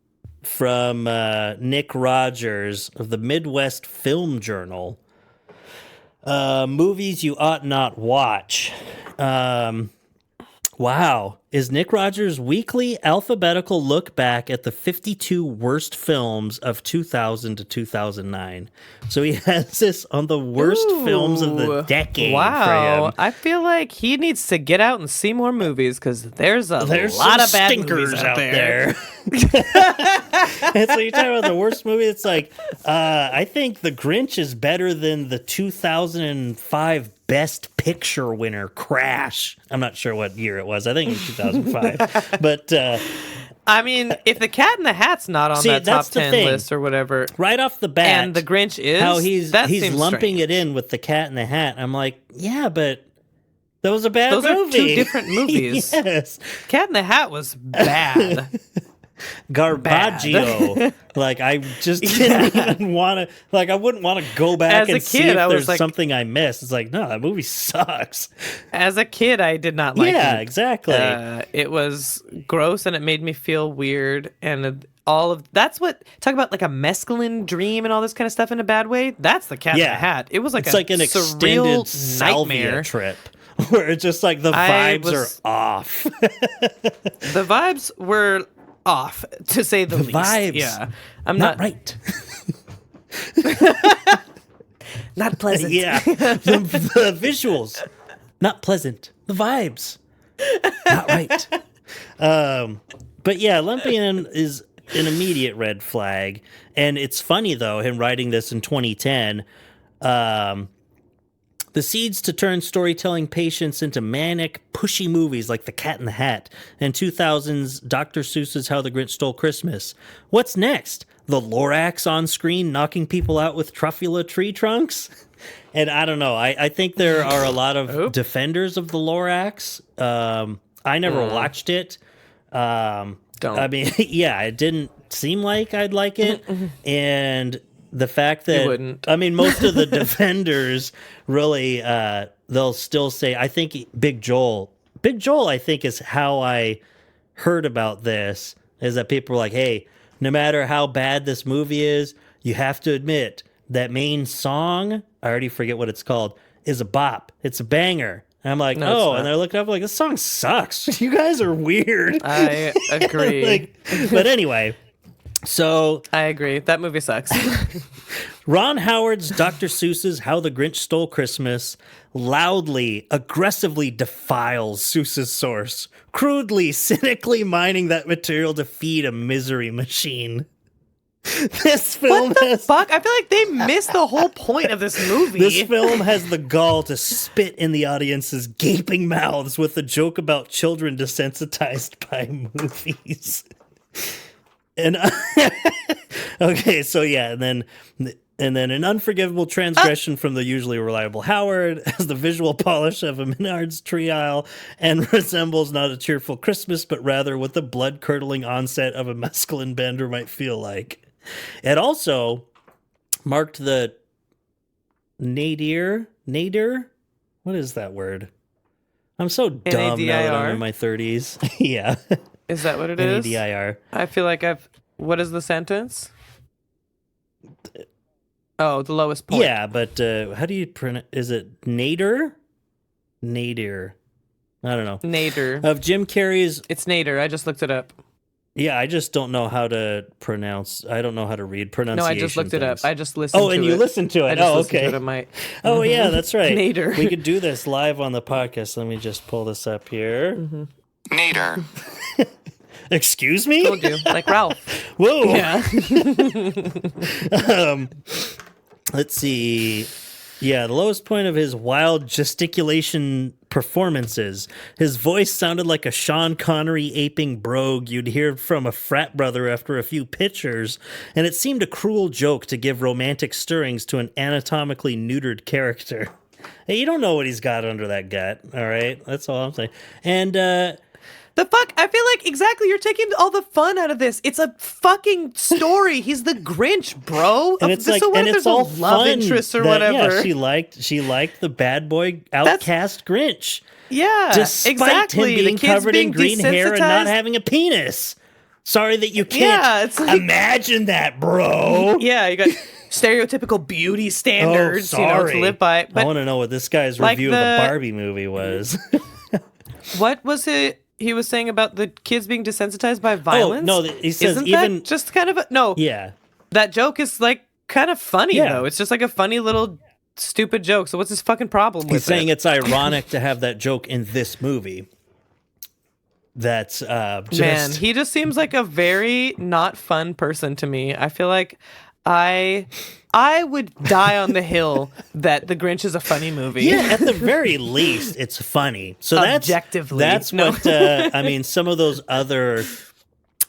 Nick Rogers of the Midwest Film Journal. Movies you ought not watch. Wow. Is Nick Rogers' weekly alphabetical look back at the 52 worst films of 2000 to 2009. So he has this on the worst films of the decade. Wow. For him. I feel like he needs to get out and see more movies because there's a lot of bad stinkers movies out there. And so you're talking about the worst movie. It's like, I think The Grinch is better than the 2005 Best Picture winner, Crash. I'm not sure what year it was. I think it was 2005. But I mean, if The Cat in the Hat's not on that top 10 list or whatever, right off the bat, and The Grinch is, how he's lumping strange. it in with The Cat in the Hat. I'm like, yeah, but that was a bad Those movie. are two different movies. Yes. Cat in the Hat was bad. Garbaggio. Like, I just didn't even want to, like, I wouldn't want to go back and see if there's something I missed. It's like, no, that movie sucks. As a kid, I did not like it. Yeah, exactly. It was gross and it made me feel weird. And that's what, talk about like a mescaline dream and all this kind of stuff in a bad way. That's The Cat in the Hat. It was like it's like an extended salvia trip. Where it's just like the vibes are off. The vibes were off, to say the least. Vibes. Yeah. I'm not right. Not pleasant. Yeah. The visuals, not pleasant. The vibes, not right. But yeah, Lumpian is an immediate red flag. And it's funny, though, him writing this in 2010. The seeds to turn storytelling patience into manic, pushy movies like The Cat in the Hat and 2000's Dr. Seuss's How the Grinch Stole Christmas. What's next? The Lorax on screen knocking people out with truffula tree trunks? And I don't know. I think there are a lot of defenders of the Lorax. I never watched it. Don't. I mean, yeah, it didn't seem like I'd like it. And the fact that, I mean, most of the defenders really, they'll still say, I think Big Joel, I think, is how I heard about this, is that people are like, hey, no matter how bad this movie is, you have to admit that main song, I already forget what it's called, is a bop. It's a banger. And I'm like, and they're looking up like, this song sucks. You guys are weird. I agree. But anyway. So I agree. That movie sucks. Ron Howard's Dr. Seuss's How the Grinch Stole Christmas loudly, aggressively defiles Seuss's source, crudely, cynically mining that material to feed a misery machine. This film fuck? I feel like they missed the whole point of this movie. This film has the gall to spit in the audience's gaping mouths with a joke about children desensitized by movies. And okay, so yeah, and then an unforgivable transgression from the usually reliable Howard has the visual polish of a Menard's tree aisle and resembles not a cheerful Christmas, but rather what the blood-curdling onset of a mescaline bender might feel like. It also marked the nadir? What is that word? I'm so dumb now that I'm in my 30s. Yeah. Is that what it is? NADIR. I feel like what is the sentence? Oh, the lowest point. Yeah, but how do you pronounce? Is it nadir? Nadir. I don't know. Nadir. Of Jim Carrey's. It's nadir. I just looked it up. Yeah, I just don't know how to pronounce. I don't know how to read pronunciation. No, I just looked things. it up. I just listened to it. Oh, and you listened to it. I just okay. listened to it Oh, yeah, that's right. Nadir. We could do this live on the podcast. Let me just pull this up here. Mm-hmm. Nadir. Excuse me? Told you, like Ralph. Whoa. Yeah. Let's see. Yeah, the lowest point of his wild gesticulation performances. His voice sounded like a Sean Connery aping brogue you'd hear from a frat brother after a few pitchers, and it seemed a cruel joke to give romantic stirrings to an anatomically neutered character. Hey, you don't know what he's got under that gut, all right? That's all I'm saying. And, The fuck? I feel like exactly you're taking all the fun out of this. It's a fucking story. He's the Grinch, bro. and it's like, so what and if it's there's a all love fun interest or that- whatever? Yeah, she liked the bad boy outcast Grinch. Yeah, Despite exactly. him being the kid's covered being in green hair and not desensitized. having a penis. Sorry that you Yeah, can't it's like- imagine that, bro. Yeah, you got stereotypical beauty standards, oh, you know, sorry. to live by. I But want to know what this guy's like review of the the- Barbie movie was. what was it he was saying about the kids being desensitized by violence? no, he says Isn't even- that just kind of a, no? Yeah. That joke is like kind of funny Yeah. though. It's just like a funny little stupid joke. So what's his fucking problem with He's saying it? it's ironic to have that joke in this movie. That's just... Man, he just seems like a very not fun person to me. I feel like I would die on the hill that The Grinch is a funny movie. Yeah, at the very least, it's funny. So Objectively, that's no. what I mean. Some of those other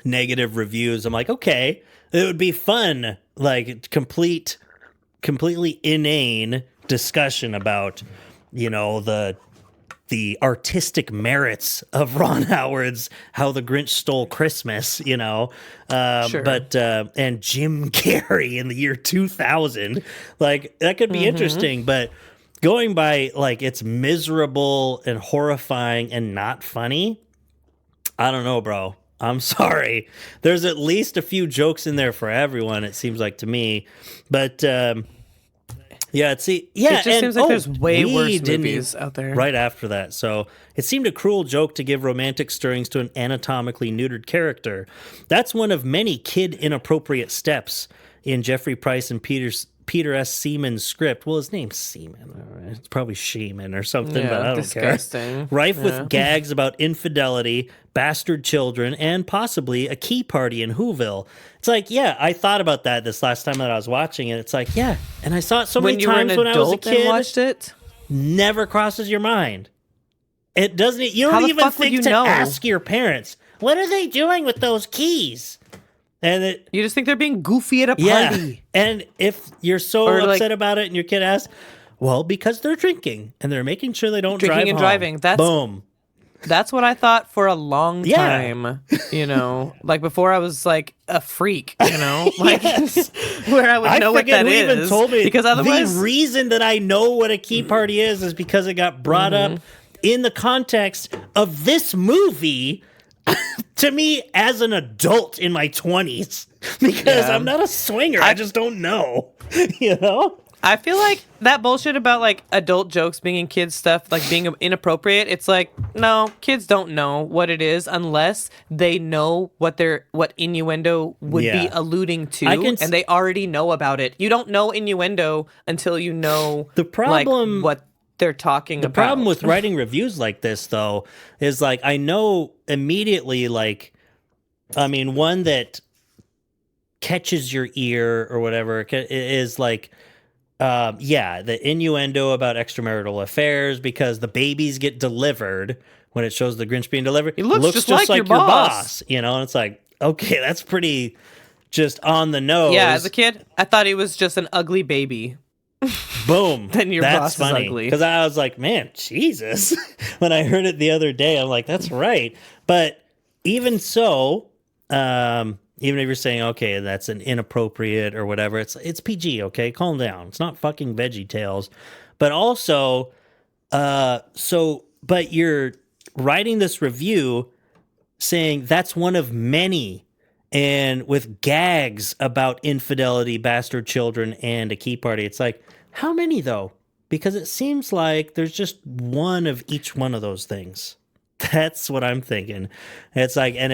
negative reviews, I'm like, okay, it would be fun, like completely inane discussion about, you know, the artistic merits of Ron Howard's How the Grinch Stole Christmas, you know, Sure. but and Jim Carrey in the year 2000, like that could be interesting, but going by like it's miserable and horrifying and not funny, I don't know, bro. I'm sorry. There's at least a few jokes in there for everyone, it seems like to me, but yeah, It just seems like there's way we worse didn't movies out there. Right after that. So it seemed a cruel joke to give romantic stirrings to an anatomically neutered character. That's one of many kid inappropriate steps in Jeffrey Price and Peter S. Seaman's script. Well, his name's Seaman. It's probably Sheeman or something, Yeah, but I don't disgusting. care. Rife Yeah. with gags about infidelity, bastard children, and possibly a key party in Whoville. It's like, yeah, I thought about that this last time that I was watching it. It's like, yeah, and I saw it so many When you were an times when I was a adult and kid. watched it? Never crosses your mind. It doesn't. You How don't the even fuck would think you to know? ask your parents, what are they doing with those keys? And it, You just think they're being goofy at a yeah. party. And if you're so Or, like- upset about it and your kid asks, well, because they're drinking and they're making sure they don't Drinking drive and home. driving, that's- boom. That's what I thought for a long Yeah. time, you know, like before I was like a freak, you know, like where I would know what forget that who is. even told me because otherwise, the reason that I know what a key party is because it got brought up in the context of this movie to me as an adult in my 20s because Yeah. I'm not a swinger. I just don't know, you know? I feel like that bullshit about like adult jokes being in kids stuff, like being inappropriate. It's like, no, kids don't know what it is unless they know what innuendo would be Yeah. alluding to, I can and they already know about it. You don't know innuendo until you know The problem- like, what they're talking The about. problem with writing reviews like this, though, is like I know immediately, like, I mean, one that catches your ear or whatever is like, the innuendo about extramarital affairs because the babies get delivered when it shows the Grinch being delivered. He looks just like your boss. you know, and it's like, okay, that's pretty just on the nose. Yeah, as a kid, I thought he was just an ugly baby. Boom. Then your that's boss is funny. ugly. Because I was like, man, Jesus. When I heard it the other day, I'm like, that's right. But even so, even if you're saying, okay, that's an inappropriate or whatever, it's PG, okay? Calm down. It's not fucking Veggie Tales. But also, but you're writing this review saying that's one of many, and with gags about infidelity, bastard children, and a key party. It's like, how many though? Because it seems like there's just one of each one of those things. That's what I'm thinking. It's like, and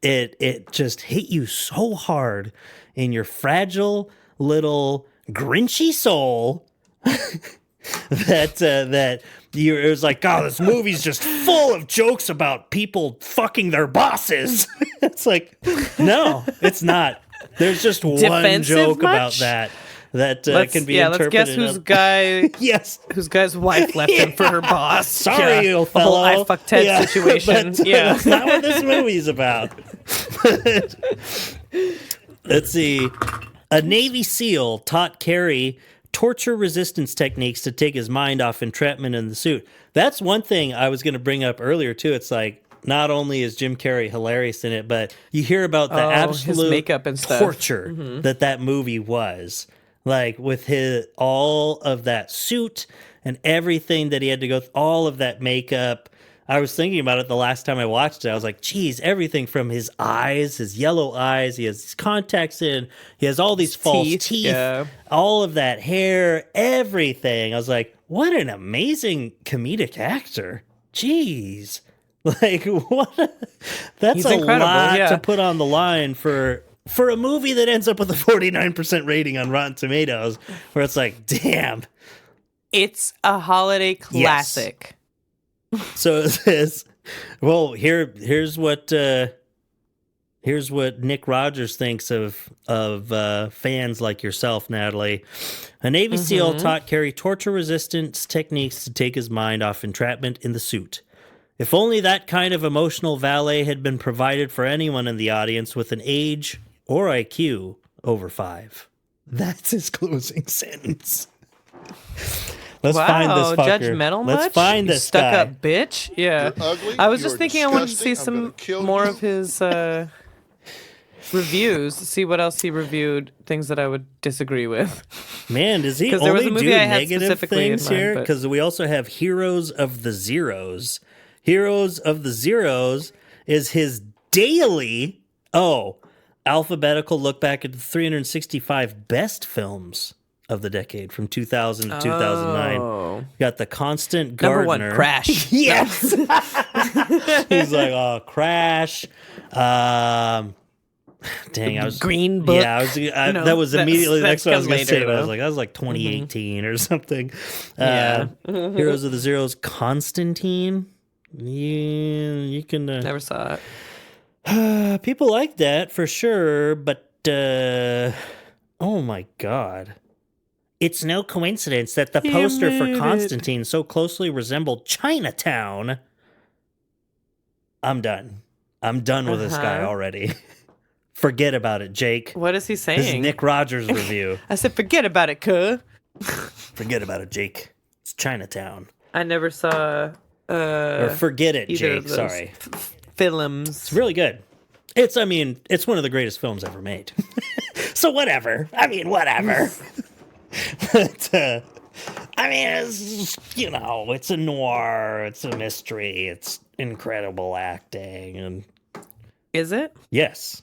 it just hit you so hard in your fragile little Grinchy soul that it was like, oh, this movie's just full of jokes about people fucking their bosses. It's like, no, it's not. There's just one Defensive joke about much? that can be let's interpreted. guess whose guy Yes. whose guy's wife left him for her boss. Sorry, yeah. old The whole fellow. I fuck Ted Yeah, situation. but, that's not what this movie's about. Let's see. A Navy SEAL taught Carey torture resistance techniques to take his mind off entrapment in the suit. That's one thing I was going to bring up earlier, too. It's like, not only is Jim Carrey hilarious in it, but you hear about the his absolute makeup and stuff. torture that movie was. Like, with all of that suit and everything that he had to go through, all of that makeup. I was thinking about it the last time I watched it. I was like, geez, everything from his eyes, his yellow eyes, he has his contacts in, he has all these false teeth, all of that hair, everything. I was like, what an amazing comedic actor. Jeez. Like, that's He's a incredible, lot yeah. to put on the line for a movie that ends up with a 49% rating on Rotten Tomatoes, where it's like, damn. It's a holiday classic. So it says, well, here's what Nick Rogers thinks of fans like yourself, Natalie. A Navy SEAL taught Carey torture resistance techniques to take his mind off entrapment in the suit. If only that kind of emotional valet had been provided for anyone in the audience with an age or IQ over 5. That's his closing sentence. Let's find this fucker. Judgmental Let's much? find You this stuck guy. up bitch. Yeah. You're ugly, I was you're just thinking I wanted to see disgusting, I'm some gonna kill more you. of his reviews, see what else he reviewed, things that I would disagree with. Man, does he 'Cause there was only a movie do I had negative specifically in things mind, here? but- Because we also have Heroes of the Zeros. Heroes of the Zeros is his daily, alphabetical look back at the 365 best films of the decade from 2000 to 2009. Oh. Got The Constant Number Gardener. 1, Crash. Yes. He's like, oh, Crash. Dang, I was Green Book. Yeah, No, that was immediately the next that's one I was come going to say. later, But I was though. like, that was like 2018 or something. Yeah. Heroes of the Zeros, Constantine. You can. Never saw it. People like that for sure, but oh my god. It's no coincidence that the He poster for made it. Constantine so closely resembled Chinatown. I'm done. I'm done with this guy already. Forget about it, Jake. What is he saying? This is Nick Rogers' review. I said, forget about it, cuh. Forget about it, Jake. It's Chinatown. I never saw Or forget it, either of Jake. those Sorry. films. It's really good. It's one of the greatest films ever made. So whatever. Whatever. But, it's, it's a noir. It's a mystery. It's incredible acting. And Is it? yes.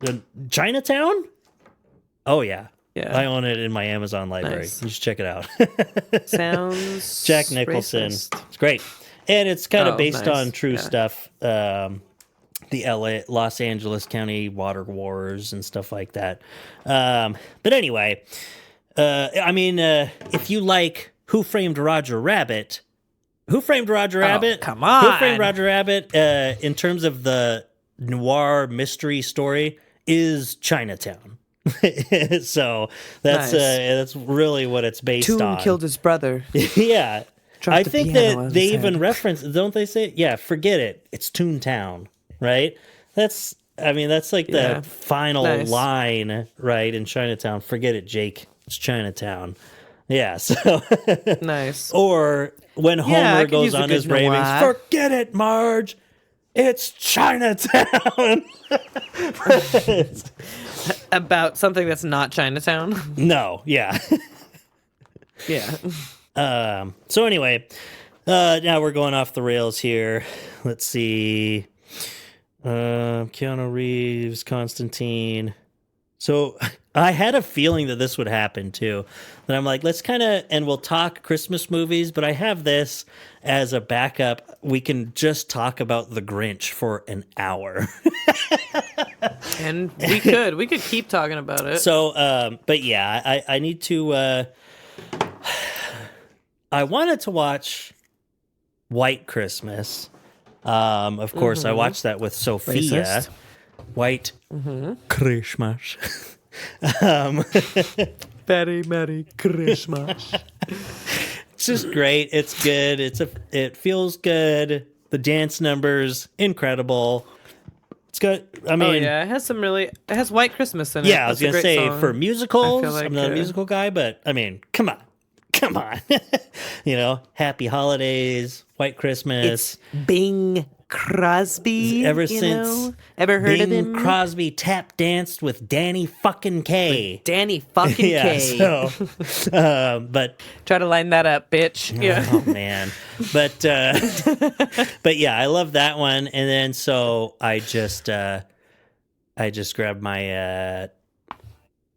The Chinatown? Oh, yeah. Yeah. I own it in my Amazon library. Nice. You should check it out. Sounds Jack Nicholson. racist. It's great. And it's kind of Oh, based nice. on true Yeah. stuff. The Los Angeles County water wars and stuff like that. But anyway, if you like Who Framed Roger Rabbit, Who Framed Roger Rabbit? come on. Who Framed Roger Rabbit, in terms of the noir mystery story, is Chinatown. So that's really what it's based Toon on. killed his brother. Yeah. Dropped I the think piano that on they his even head. reference, don't they say, yeah, forget it. It's Toontown, right? That's like Yeah. the final Nice. line, right, in Chinatown. Forget it, Jake. It's Chinatown. Yeah, so. Nice. Or when I Homer could goes use a on good his ravings, noir. forget it, Marge. It's Chinatown. About something that's not Chinatown. No, yeah. Yeah. So anyway, now we're going off the rails here. Let's see. Keanu Reeves, Constantine. So I had a feeling that this would happen too. That I'm like, let's kind of, and we'll talk Christmas movies, but I have this as a backup. We can just talk about The Grinch for an hour. And we could keep talking about it. So, but yeah, I need to, I wanted to watch White Christmas. Of course, I watched that with Sophia. Racist. White Christmas. um, Very Merry Christmas. It's just great. It's good. It feels good. The dance numbers incredible. It's good. I mean, it has White Christmas in it. yeah, I was That's a gonna great say song. for musicals, I feel like, I'm not a musical guy, but I mean, come on. Happy holidays, White Christmas. It's Bing Crosby. Ever since ever heard Bing of him? Crosby tap danced with Danny fucking K. Danny fucking Yeah, K. so, but Try to line that up, bitch. Yeah. oh man, but yeah, I love that one. And then so I just grabbed my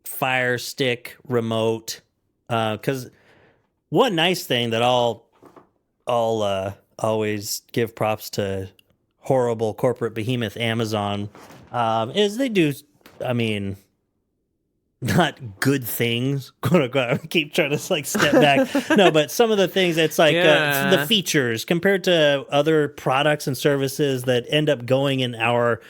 Fire Stick remote because one nice thing that I'll always give props to horrible corporate behemoth Amazon is they do, I mean, not good things, quote unquote. I keep trying to like step back. No, but some of the things, it's like the features compared to other products and services that end up going in our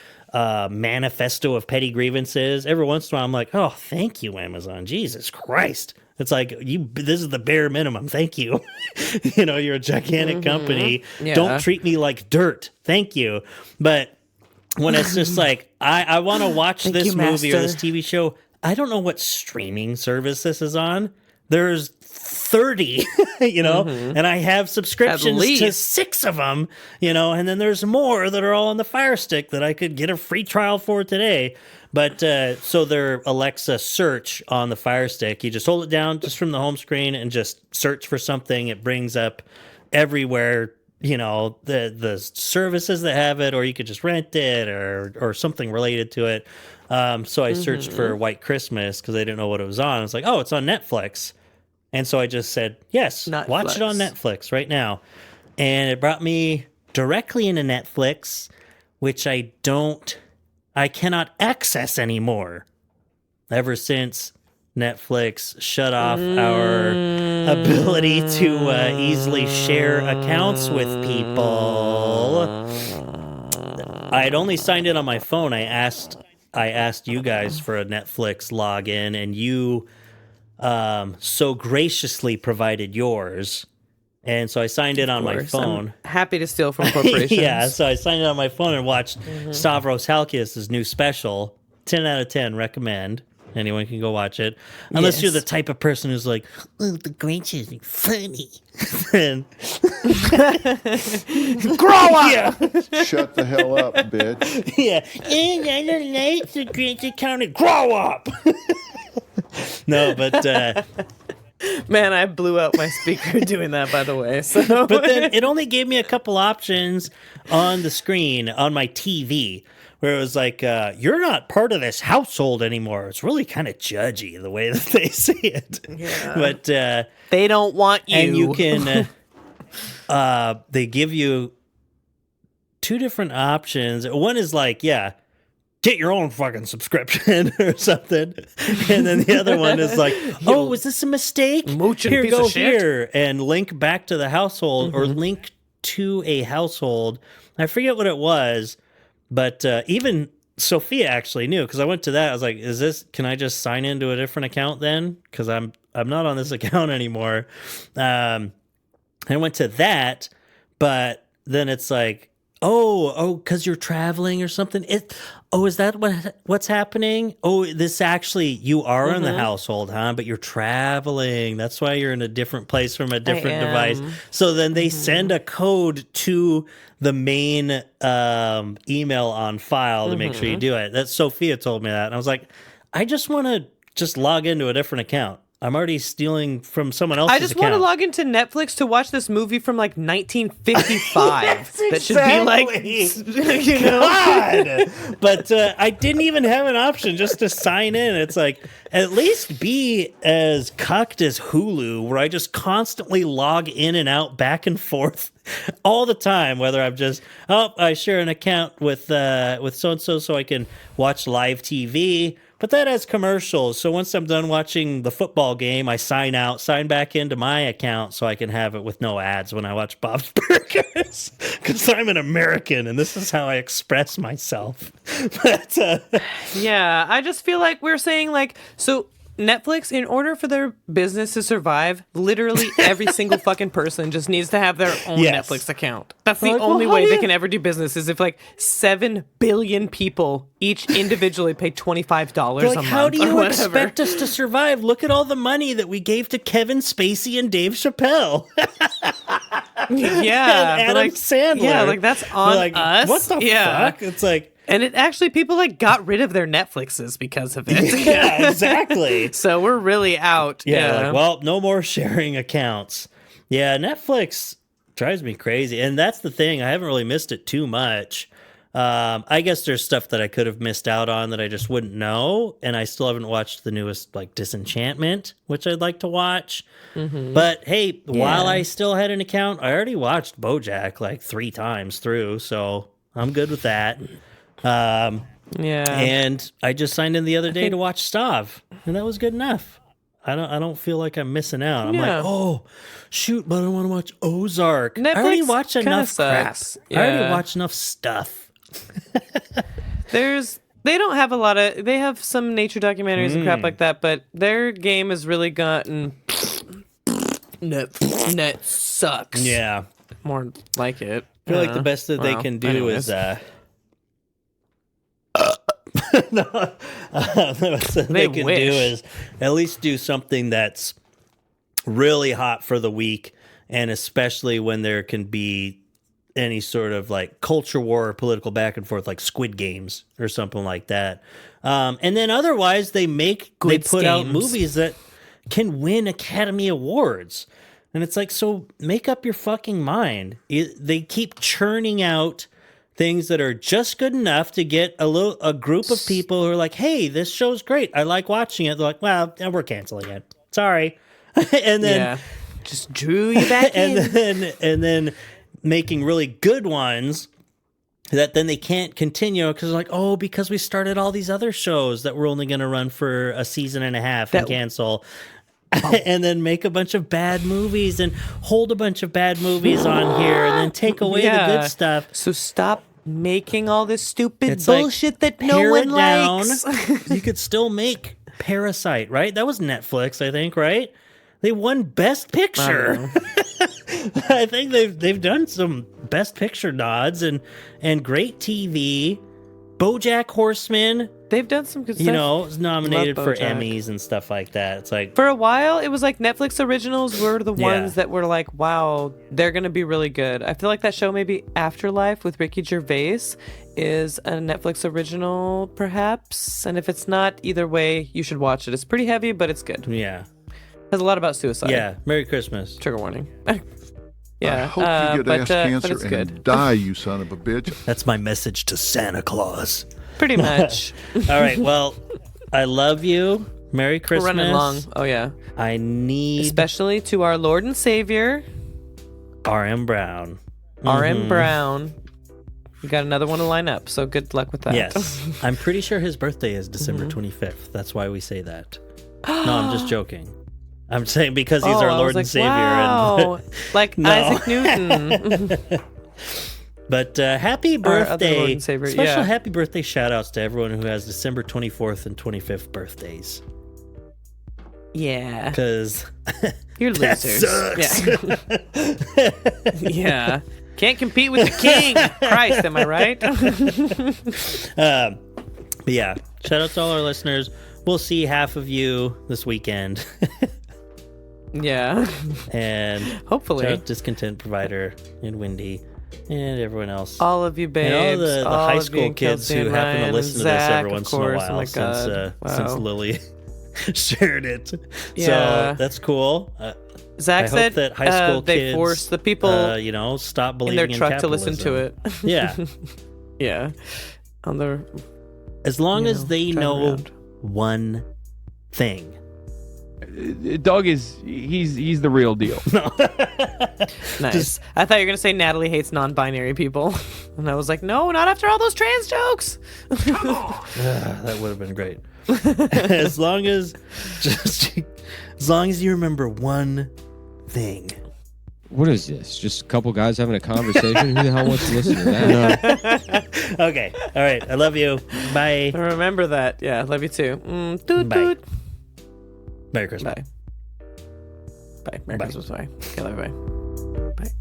manifesto of petty grievances. Every once in a while, I'm like, oh, thank you, Amazon. Jesus Christ. It's like, this is the bare minimum. Thank you. You're a gigantic company. Yeah. Don't treat me like dirt. Thank you. But when it's just like, I want to watch Thank this you, movie or this Master. TV show, I don't know what streaming service this is on. There's 30, and I have subscriptions to least. 6 of them, and then there's more that are all on the Fire Stick that I could get a free trial for today. But so their Alexa search on the Fire Stick, you just hold it down just from the home screen and just search for something. It brings up everywhere, the services that have it, or you could just rent it or something related to it. So I searched for White Christmas because I didn't know what it was on. I was like, oh, it's on Netflix. And so I just said, yes, watch it on Netflix right now. And it brought me directly into Netflix, which I cannot access anymore ever since Netflix shut off our ability to easily share accounts with people. I had only signed in on my phone. I asked you guys for a Netflix login, and you so graciously provided yours. And so I signed in on my phone. I'm happy to steal from corporations. Yeah, so I signed in on my phone and watched Stavros Halkias' new special. 10 out of 10, recommend. Anyone can go watch it. Unless you're the type of person who's like, oh, the Grinch isn't funny. Then grow up! Yeah. Shut the hell up, bitch. Yeah. And I don't like the Grinch accountant. Grow up! No, but... Man, I blew out my speaker doing that, by the way. So, but then it only gave me a couple options on the screen on my TV where it was like, you're not part of this household anymore. It's really kind of judgy the way that they say it. Yeah. But they don't want you. And you can, they give you 2 different options. One is like, yeah, get your own fucking subscription or something. And then the other one is like, oh, was this a mistake? Here, go here. And link back to the household or link to a household. I forget what it was, but even Sophia actually knew because I went to that. I was like, can I just sign into a different account then? Because I'm not on this account anymore. I went to that, but then it's like, oh, because you're traveling or something. Is that what's happening? Oh, this actually, you are in the household, huh? But you're traveling. That's why you're in a different place from a different device. So then they send a code to the main email on file to make sure you do it. That Sophia told me that. And I was like, I just want to just log into a different account. I'm already stealing from someone else's I just want to log into Netflix to watch this movie from like 1955. That should be like, you know. God! But I didn't even have an option just to sign in. It's like, at least be as cucked as Hulu, where I just constantly log in and out, back and forth all the time. Whether I'm just, I share an account with so-and-so so I can watch live TV. But that has commercials. So once I'm done watching the football game, I sign out, sign back into my account so I can have it with no ads when I watch Bob's Burgers. Because I'm an American and this is how I express myself. But yeah, I just feel like we're saying like, so Netflix, in order for their business to survive, literally every single fucking person just needs to have their own Netflix account. That's the only way they can ever do business is if like 7 billion people each individually pay $25 a month. How do you expect us to survive? Look at all the money that we gave to Kevin Spacey and Dave Chappelle. Yeah. and Adam Sandler. Yeah, like that's on us. What the fuck? It's like... And it actually, people like got rid of their Netflixes because of it. Yeah, exactly. So we're really out. Yeah, like, well, no more sharing accounts. Yeah, Netflix drives me crazy. And that's the thing. I haven't really missed it too much. I guess there's stuff that I could have missed out on that I just wouldn't know. And I still haven't watched the newest, like, Disenchantment, which I'd like to watch. Mm-hmm. But hey, while I still had an account, I already watched BoJack like 3 times through. So I'm good with that. And I just signed in the other day to watch Stav, and that was good enough. I don't feel like I'm missing out. I'm like, oh shoot, but I want to watch Ozark. Netflix I already watched enough crap. Yeah. I already watched enough stuff. They don't have a lot of, they have some nature documentaries and crap like that, but their game has really gotten net sucks. Yeah. More like it. I feel like the best that they can do is they can do is at least do something that's really hot for the week, and especially when there can be any sort of like culture war or political back and forth, like Squid Games or something like that. And then otherwise they put out movies that can win Academy Awards. And it's like, so make up your fucking mind. They keep churning out things that are just good enough to get a group of people who are like, hey, this show's great. I like watching it. They're like, well, we're canceling it. Sorry. And then just drew you back in. And then making really good ones that then they can't continue because they're like, oh, because we started all these other shows that were only going to run for a season and a half and cancel. And then make a bunch of bad movies and hold a bunch of bad movies on here and then take away the good stuff. So stop making all this stupid bullshit that no one likes. You could still make Parasite, right? That was Netflix, I think, right? They won Best Picture. I think they've done some Best Picture nods and great TV. BoJack Horseman. They've done some good stuff. You know, was nominated for Emmys and stuff like that. It's like, for a while, it was like Netflix originals were the ones that were like, wow, they're going to be really good. I feel like that show, maybe Afterlife with Ricky Gervais, is a Netflix original, perhaps. And if it's not, either way, you should watch it. It's pretty heavy, but it's good. Yeah. Has a lot about suicide. Yeah. Merry Christmas. Trigger warning. I hope you get ass cancer and die, you son of a bitch. That's my message to Santa Claus. Pretty much. All right. Well, I love you. Merry Christmas. We're running long. Oh, yeah. I need... Especially to our Lord and Savior, R.M. Brown. R.M. Brown. We got another one to line up, so good luck with that. Yes. I'm pretty sure his birthday is December 25th. That's why we say that. No, I'm just joking. I'm saying because he's our Lord and Savior. Wow. And like Isaac Newton. But happy birthday. Special happy birthday shout outs to everyone who has December 24th and 25th birthdays. Yeah. Because you're losers. Sucks. Yeah. Yeah. Can't compete with the king. Christ, am I right? But yeah, shout out to all our listeners. We'll see half of you this weekend. Yeah. And hopefully. Shout out Discontent Provider and Wendy and everyone else. All of you babes. And all the high school kids Kelsey who happen to listen to this every once in a while since Lily shared it. Yeah. So that's cool. Zach said that high school they kids, forced the people stop believing in their truck to capitalism. listen to it. Yeah. Yeah. On their, as long as they know one thing. Doug he's the real deal. Nice. I thought you were gonna say Natalie hates non-binary people, and I was like, no, not after all those trans jokes. That would have been great. as long as you remember one thing. What is this? Just a couple guys having a conversation? Who the hell wants to listen to that? Okay. All right. I love you. Bye. Remember that. Yeah, love you too. Toot, Bye. toot. Merry Christmas. Bye. Merry Christmas. Bye. Okay, love you. Bye. Bye.